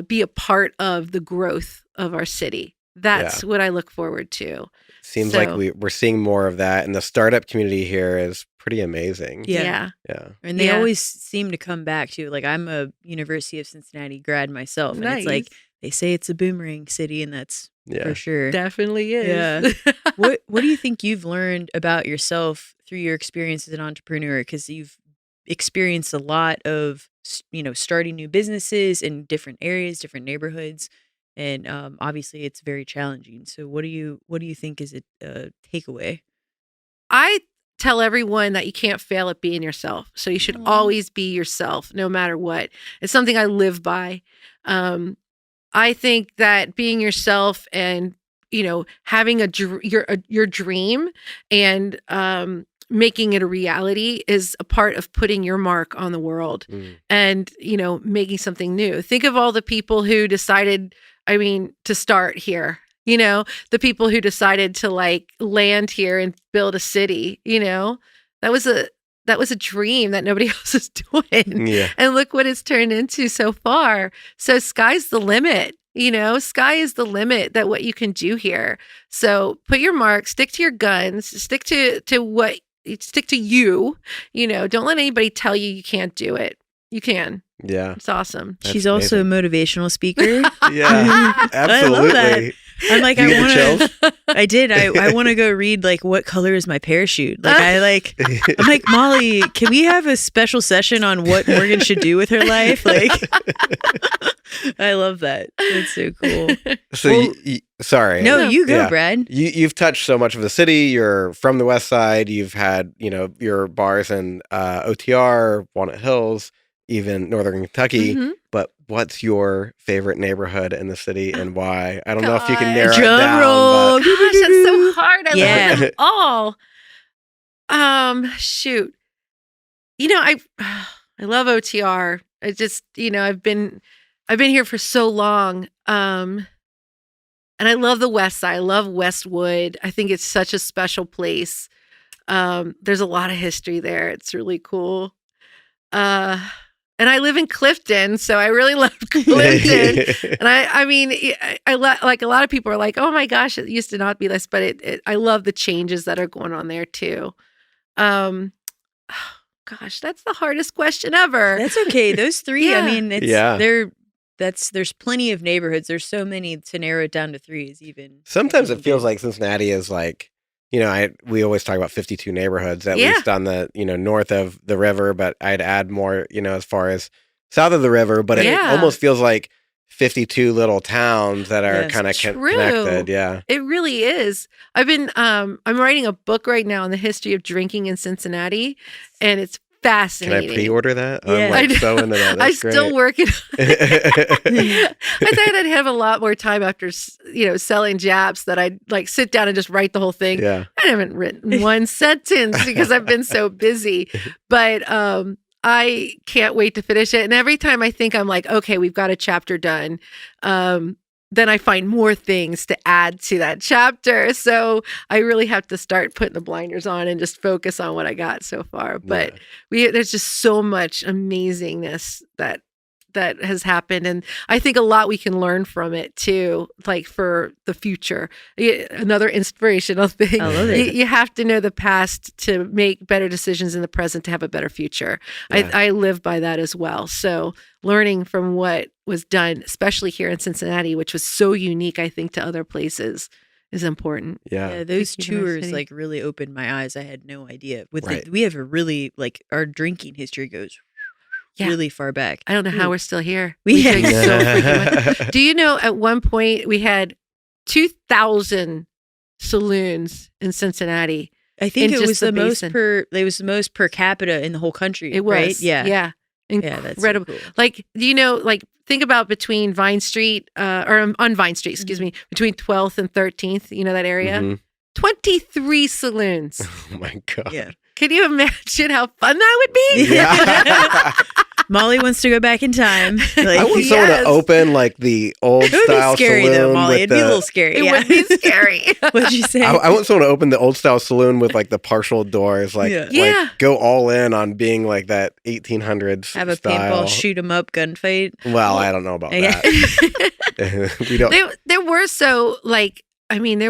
be a part of the growth of our city. That's what I look forward to. Seems like we're seeing more of that, and the startup community here is pretty amazing. Yeah. And they always seem to come back to, like, I'm a University of Cincinnati grad myself, and it's like they say it's a boomerang city, and that's for sure. Definitely is. Yeah. What do you think you've learned about yourself through your experience as an entrepreneur? Because you've experienced a lot of, you know, starting new businesses in different areas, different neighborhoods. And obviously, it's very challenging. So, what do you think is a takeaway? I tell everyone that you can't fail at being yourself. So you should always be yourself, no matter what. It's something I live by. I think that being yourself and, you know, having your dream and making it a reality is a part of putting your mark on the world and, you know, making something new. Think of all the people who decided, to start here, the people who decided to like land here and build a city, that was a dream that nobody else is doing. Yeah. And look what it's turned into so far. So sky's the limit. Sky is the limit that what you can do here. So put your mark, stick to your guns, stick to you, don't let anybody tell you can't do it. You can. Yeah. It's awesome. She's also a motivational speaker. Yeah, absolutely. I love that. I'm like, I did. I want to go read like what color is my parachute. Like I'm like, Molly, can we have a special session on what Morgan should do with her life? Like, I love that. That's so cool. So sorry. No, you go, Brad. You've touched so much of the city. You're from the West Side. You've had, your bars in OTR, Walnut Hills, even Northern Kentucky. Mm-hmm. But what's your favorite neighborhood in the city and why? I don't know if you can narrow it Drum down. roll. Gosh, that's so hard. I love them all. Shoot. I love OTR. I just, I've been here for so long. And I love the West Side. I love Westwood. I think it's such a special place. There's a lot of history there. It's really cool. And I live in Clifton, so I really love Clifton. And I mean, like a lot of people are like, "Oh my gosh, it used to not be this," but I love the changes that are going on there too. Gosh, that's the hardest question ever. That's okay. Those three, Yeah. I mean, there's plenty of neighborhoods. There's so many to narrow it down to three is even. Sometimes it feels like Cincinnati is like, we always talk about 52 neighborhoods, at least on the, north of the river, but I'd add more, as far as south of the river, but it almost feels like 52 little towns that are kind of connected. Yeah. It really is. I'm writing a book right now on the history of drinking in Cincinnati, and it's fascinating. Can I pre-order that? Yeah. I'm so into that. That's still working on it. I thought I'd have a lot more time after, selling Japs that I'd like sit down and just write the whole thing. Yeah. I haven't written one sentence because I've been so busy, but I can't wait to finish it. And every time I think I'm like, okay, we've got a chapter done, then I find more things to add to that chapter. So I really have to start putting the blinders on and just focus on what I got so far. But there's just so much amazingness that has happened. And I think a lot we can learn from it too, like for the future. Another inspirational thing. I love it. You have to know the past to make better decisions in the present to have a better future. Yeah. I live by that as well. So learning from what was done, especially here in Cincinnati, which was so unique, I think, to other places, is important. Yeah, those tours like really opened my eyes. I had no idea. We have a really our drinking history goes really far back. I don't know how we're still here. We drink so freaking much. Do you know at one point we had 2,000 saloons in Cincinnati? I think it was the most per capita in the whole country. It was, right? Yeah. Incredible. That's so cool. Think about between Vine Street, or on Vine Street, excuse me, between 12th and 13th, that area? Mm-hmm. 23 saloons. Oh my God. Yeah. Can you imagine how fun that would be? Yeah. Molly wants to go back in time. I want someone to open like the old style saloon. It would be scary though, Molly. It'd be a little scary. It would be scary. What'd you say? I want someone to open the old style saloon with like the partial doors, like go all in on being like that 1800s Have a style. paintball, shoot 'em up, gunfight. Well, I don't know about that. We don't. There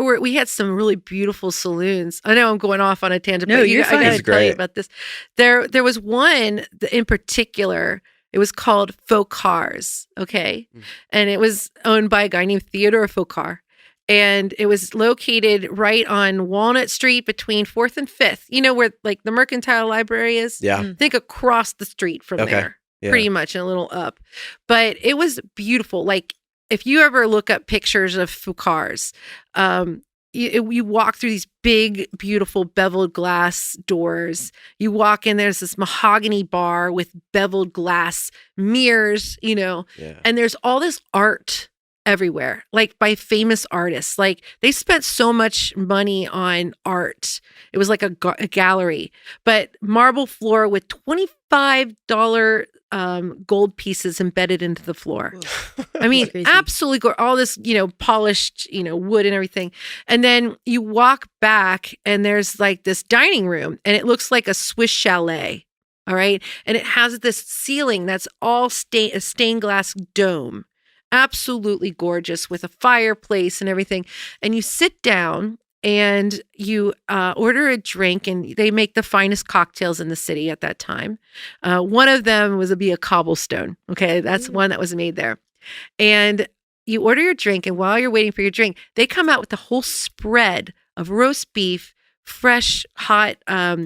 were we had some really beautiful saloons. I know I'm going off on a tangent, but you're fine. I got to tell you about this. There was one in particular. It was called Focars, okay? And it was owned by a guy named Theodore Focar. And it was located right on Walnut Street between 4th and 5th. You know where like the Mercantile Library is? Yeah. I think across the street from there, pretty much, and a little up. But it was beautiful. Like, if you ever look up pictures of Focars, you walk through these big, beautiful beveled glass doors. You walk in, there's this mahogany bar with beveled glass mirrors, and there's all this art everywhere, like by famous artists. Like they spent so much money on art. It was like a gallery, but marble floor with $25 gold pieces embedded into the floor. I mean, crazy. absolutely all this, polished, wood and everything. And then you walk back and there's like this dining room and it looks like a Swiss chalet. All right. And it has this ceiling that's all a stained glass dome. Absolutely gorgeous with a fireplace and everything. And you sit down and you order a drink, and they make the finest cocktails in the city at that time. One of them would be a cobblestone. Okay, that's one that was made there. And you order your drink, and while you're waiting for your drink, they come out with a whole spread of roast beef, fresh, hot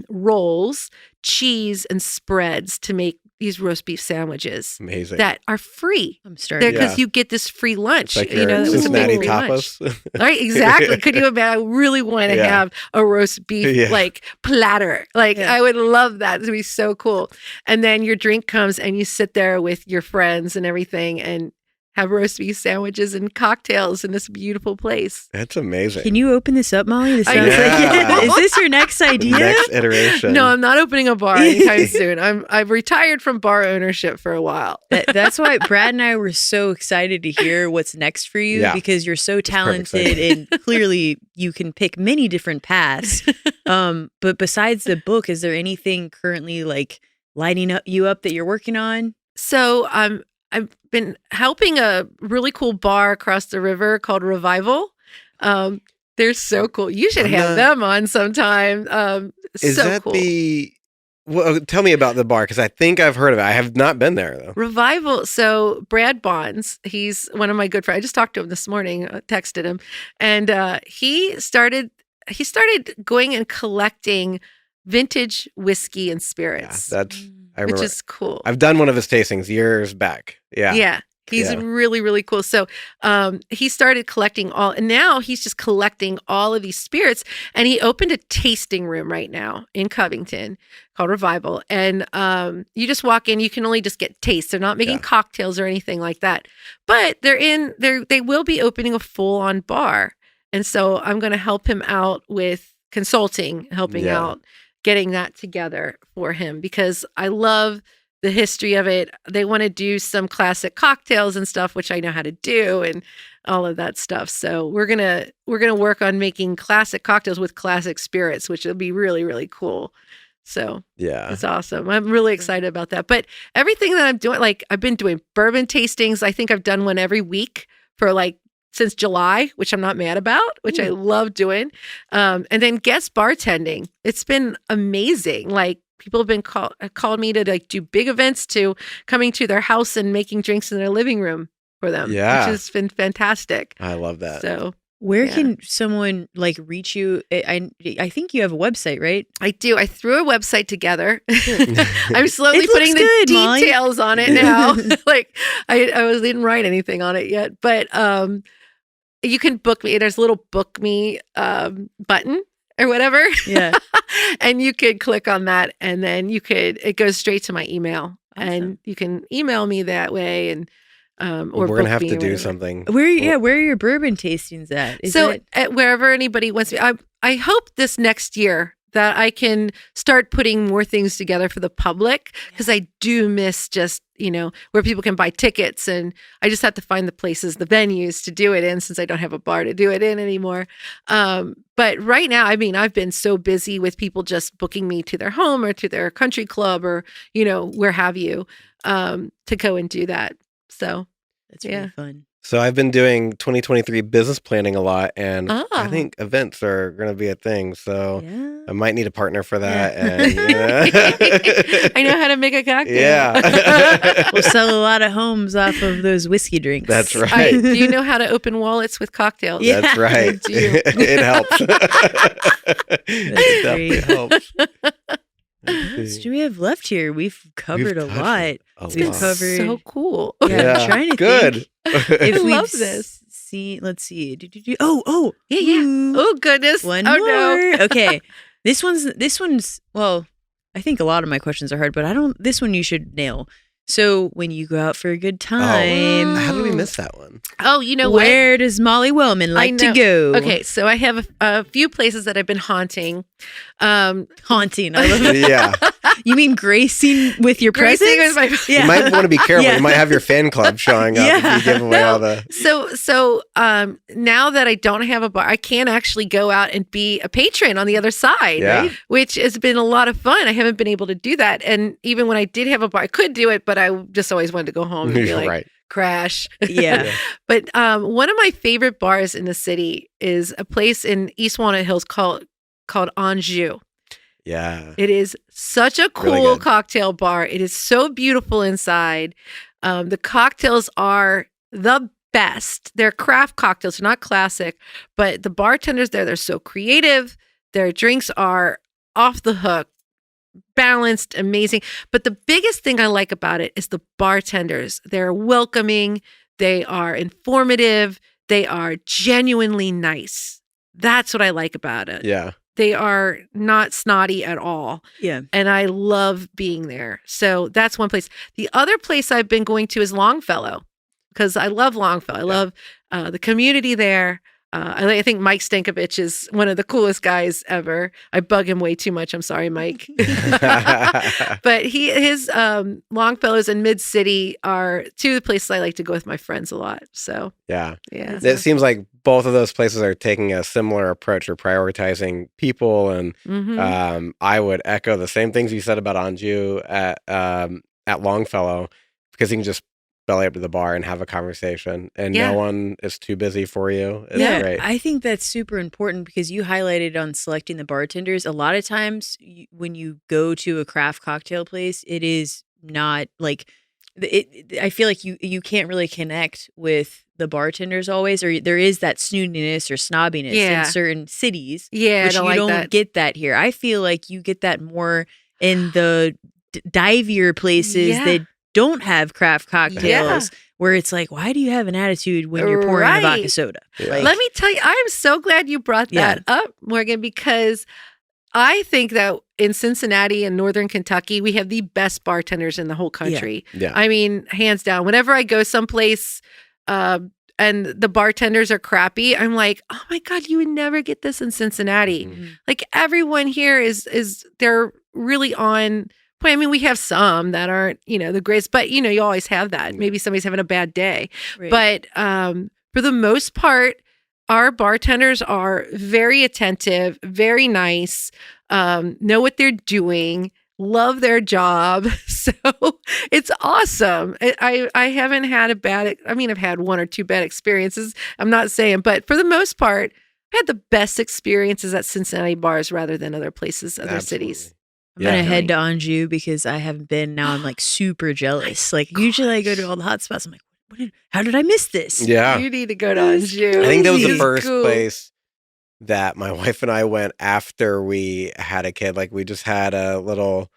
rolls, cheese, and spreads to make these roast beef sandwiches. Amazing. That are free. I'm starting. Because you get this free lunch. It's like that was a Cincinnati big free lunch. tapas. Right, exactly. Could you imagine? I really want to have a roast beef like platter. Like I would love that. It would be so cool. And then your drink comes and you sit there with your friends and everything and have roast beef sandwiches and cocktails in this beautiful place. That's amazing. Can you open this up, Molly? This sounds Yeah. is this your next idea? Next iteration. No, I'm not opening a bar anytime soon. I've retired from bar ownership for a while. That's why Brad and I were so excited to hear what's next for you, because you're so talented and clearly you can pick many different paths. But besides the book, is there anything currently like lighting you up that you're working on? So I've been helping a really cool bar across the river called Revival. They're so cool. You should have them on sometime. Is so that cool. Well, tell me about the bar, because I think I've heard of it. I have not been there, though. Revival. So Brad Bonds, he's one of my good friends. I just talked to him this morning, texted him. And he started going and collecting vintage whiskey and spirits. Yeah, I remember. Which is cool. I've done one of his tastings years back. Yeah. Yeah. He's really, really cool. So he started collecting and now he's just collecting all of these spirits. And he opened a tasting room right now in Covington called Revival. And you just walk in, you can only just get tastes. They're not making cocktails or anything like that. But they will be opening a full-on bar. And so I'm going to help him out with consulting, helping out, getting that together for him, because I love the history of it. They want to do some classic cocktails and stuff, which I know how to do, and all of that stuff. So we're gonna work on making classic cocktails with classic spirits, which will be really, really cool. So it's awesome. I'm really excited about that. But everything that I'm doing, like I've been doing bourbon tastings. I think I've done one every week for since July, which I'm not mad about, which I love doing. And then guest bartending. It's been amazing. Like people have been called me to do big events, to coming to their house and making drinks in their living room for them. Yeah. Which has been fantastic. I love that. So where can someone reach you? I think you have a website, right? I do. I threw a website together. I'm slowly putting good, the Molly. details on it now. I didn't write anything on it yet, but you can book me. There's a little book me button or whatever. Yeah. And you could click on that, and then it goes straight to my email. Awesome. And you can email me that way, and or we're gonna have book to me or do whatever. something. Where are your bourbon tastings at? At wherever anybody wants me, I hope this next year that I can start putting more things together for the public, because I do miss just, where people can buy tickets, and I just have to find the places, the venues to do it in, since I don't have a bar to do it in anymore. But right now, I've been so busy with people just booking me to their home or to their country club or, where have you, to go and do that. So that's really fun. So I've been doing 2023 business planning a lot, and I think events are going to be a thing. So I might need a partner for that. And I know how to make a cocktail. Yeah. We'll sell a lot of homes off of those whiskey drinks. That's right. Do you know how to open wallets with cocktails? Yeah. That's right. It helps. It definitely helps. What else do we have left here? We've covered a lot. We've covered so cool. Yeah, I'm trying to good. think I if love this. Let's see. Oh, Yeah. ooh. Oh goodness. One oh more. no. Okay. This one's well, I think a lot of my questions are hard, but this one you should nail. So when you go out for a good time, How did we miss that one? Oh, you know what? where does Molly Wellmann like to go? Okay, so I have a few places that I've been haunting. Haunting. I love it. Yeah. You mean gracing with your Gracing presence? with my You might want to be careful. Yeah. You might have your fan club showing up if you give away all the. So now that I don't have a bar, I can actually go out and be a patron on the other side, Yeah. which has been a lot of fun. I haven't been able to do that. And even when I did have a bar, I could do it, but I just always wanted to go home and be like, Right. crash. Yeah. But one of my favorite bars in the city is a place in East Walnut Hills called Anjou. Yeah. It is such a Really cool good. cocktail bar. It is so beautiful inside. The cocktails are the best. They're craft cocktails, they're not classic, but the bartenders there, they're so creative. Their drinks are off the hook, balanced, amazing. But the biggest thing I like about it is the bartenders. They're welcoming, they are informative, they are genuinely nice. That's what I like about it. Yeah. They are not snotty at all. Yeah. And I love being there. So that's one place. The other place I've been going to is Longfellow because I love Longfellow. I love the community there. I think Mike Stankovich is one of the coolest guys ever. I bug him way too much. I'm sorry, Mike. But his Longfellows and Mid City are two of the places I like to go with my friends a lot. So Yeah. yeah. It seems like both of those places are taking a similar approach or prioritizing people. And Mhm. I would echo the same things you said about Anjou at Longfellow because you can just belly up to the bar and have a conversation and Yeah. no one is too busy for you. It's Yeah, great. I think that's super important because you highlighted on selecting the bartenders. A lot of times when you go to a craft cocktail place, it is not like I feel like you can't really connect with the bartenders always, or there is that snootiness or snobbiness Yeah. in certain cities. Yeah, Which I don't you like don't that. get that here. I feel like you get that more in the divier places Yeah. that don't have craft cocktails, Yeah. where it's like, why do you have an attitude when you're pouring a vodka Right. soda? Yeah. Like, Let me tell you, I'm so glad you brought Yeah. that up, Morgan, because I think that in Cincinnati and Northern Kentucky, we have the best bartenders in the whole country. Yeah. I mean, hands down. Whenever I go someplace and the bartenders are crappy, I'm like, oh my God, you would never get this in Cincinnati. Mhm. Like everyone here is they're really on point. I mean, we have some that aren't, the greatest, but you always have that. Maybe somebody's having a bad day. right. But for the most part, our bartenders are very attentive, very nice, know what they're doing, love their job. So it's awesome. I haven't had I've had one or two bad experiences. I'm not saying, but for the most part, I had the best experiences at Cincinnati bars rather than other places, other cities. I'm gonna Yeah. head to Anjou because I haven't been. Now I'm like super jealous. Like usually I go to all the hot spots. I'm like, how did I miss this? Yeah. You need to go to Anjou. I think that was the Crazy. first Cool. place that my wife and I went after we had a kid. Like we just had a little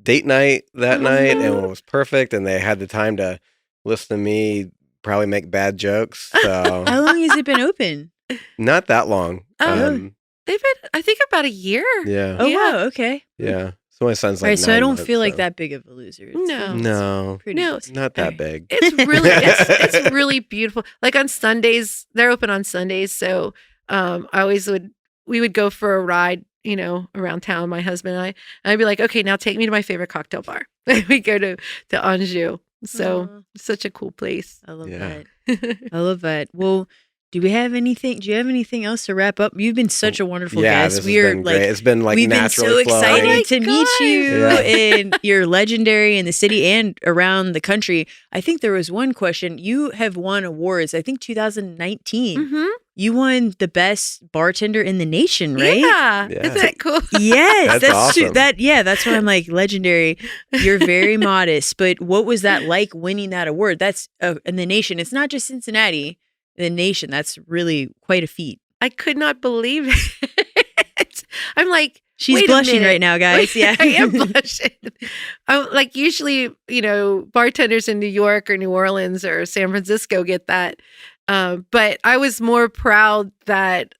date night that night and it was perfect. And they had the time to listen to me probably make bad jokes. So How long has it been open? not that long. Oh. They've been, I think, about a year. Yeah. Oh Yeah. wow, okay. Yeah. So my son's All like, right, so I 9 don't months, feel like so- that big of a loser. No. No, pretty No. decent. not that All right. big. It's really, it's really beautiful. Like on Sundays, they're open on Sundays. So we would go for a ride, around town, my husband and I'd be like, okay, now take me to my favorite cocktail bar. We go to Anjou. So Aw. such a cool place. I love Yeah. that. I love that. Well, do you have anything else to wrap up? You've been such a wonderful Yeah, guest. this We has are been like great. It's been like we've been so naturally flowing. excited Oh my to meet gosh. you, Yeah. and you're legendary in the city and around the country. I think there was one question. You have won awards. I think 2019. Mm-hmm. You won the best bartender in the nation, right? Yeah. Yeah. Isn't that cool? Yes, That's awesome. That's why I'm like legendary. You're very modest, but what was that like winning that award? That's in the nation. It's not just Cincinnati. The nation. That's really quite a feat. I could not believe it. I'm like, She's wait a blushing minute. right now, guys. Yeah, I am blushing. I'm like usually, bartenders in New York or New Orleans or San Francisco get that. But I was more proud that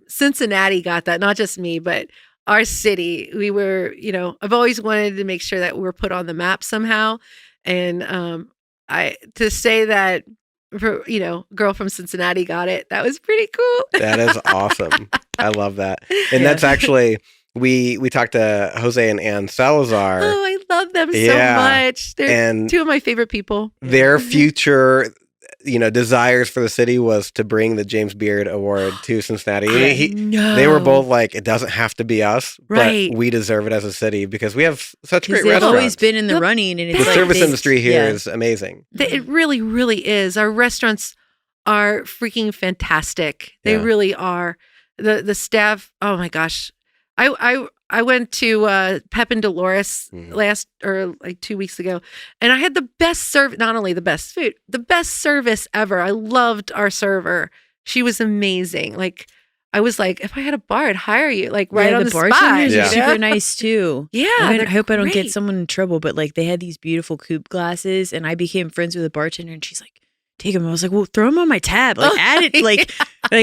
Cincinnati got that, not just me, but our city. We were, I've always wanted to make sure that we're put on the map somehow. And to say that, a girl from Cincinnati got it, that was pretty cool. That is awesome. I love that. And Yeah. that's actually we talked to Jose and Ann Salazar. Oh, I love them so much. They're two of my favorite people. Their future, desires for the city was to bring the James Beard Award to Cincinnati. They were both like, it doesn't have to be us, but we deserve it as a city because we have such great restaurants. They've always been in the running, and it's the service industry here is amazing. It really, really is. Our restaurants are freaking fantastic. They really are. The staff. Oh my gosh, I went to Pep and Dolores last 2 weeks ago, and I had the best service. Not only the best food, the best service ever. I loved our server. She was amazing. Like, I was like, if I had a bar, I'd hire you. Like right on the spot. Bartenders are super nice too. Yeah, I hope I don't get someone in trouble, but like they had these beautiful coupe glasses, and I became friends with a bartender, and she's like, take them. I was like, well, throw them on my tab. Like, add it. Like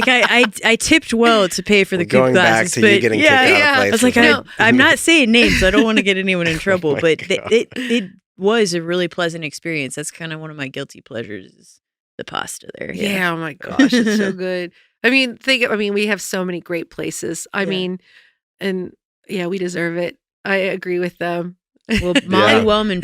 I tipped well to pay for the coupe going glasses. Back to you getting kicked out of I was like, I'm not saying names. I don't want to get anyone in trouble, but it was a really pleasant experience. That's kind of one of my guilty pleasures is the pasta there. Yeah. Oh my gosh, it's so good. I mean, we have so many great places. I mean, and we deserve it. I agree with them. Well, Molly Wellmann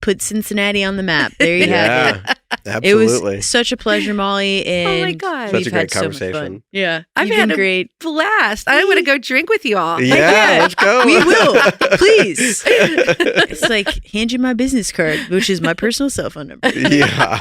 put Cincinnati on the map. There you have it. Absolutely. It was such a pleasure, Molly. And oh my God. Such a great So conversation. much fun. Yeah. I've had a great blast. I want to go drink with you all. Yeah, let's go. We will. Please. It's like, hand you my business card, which is my personal cell phone number. Yeah.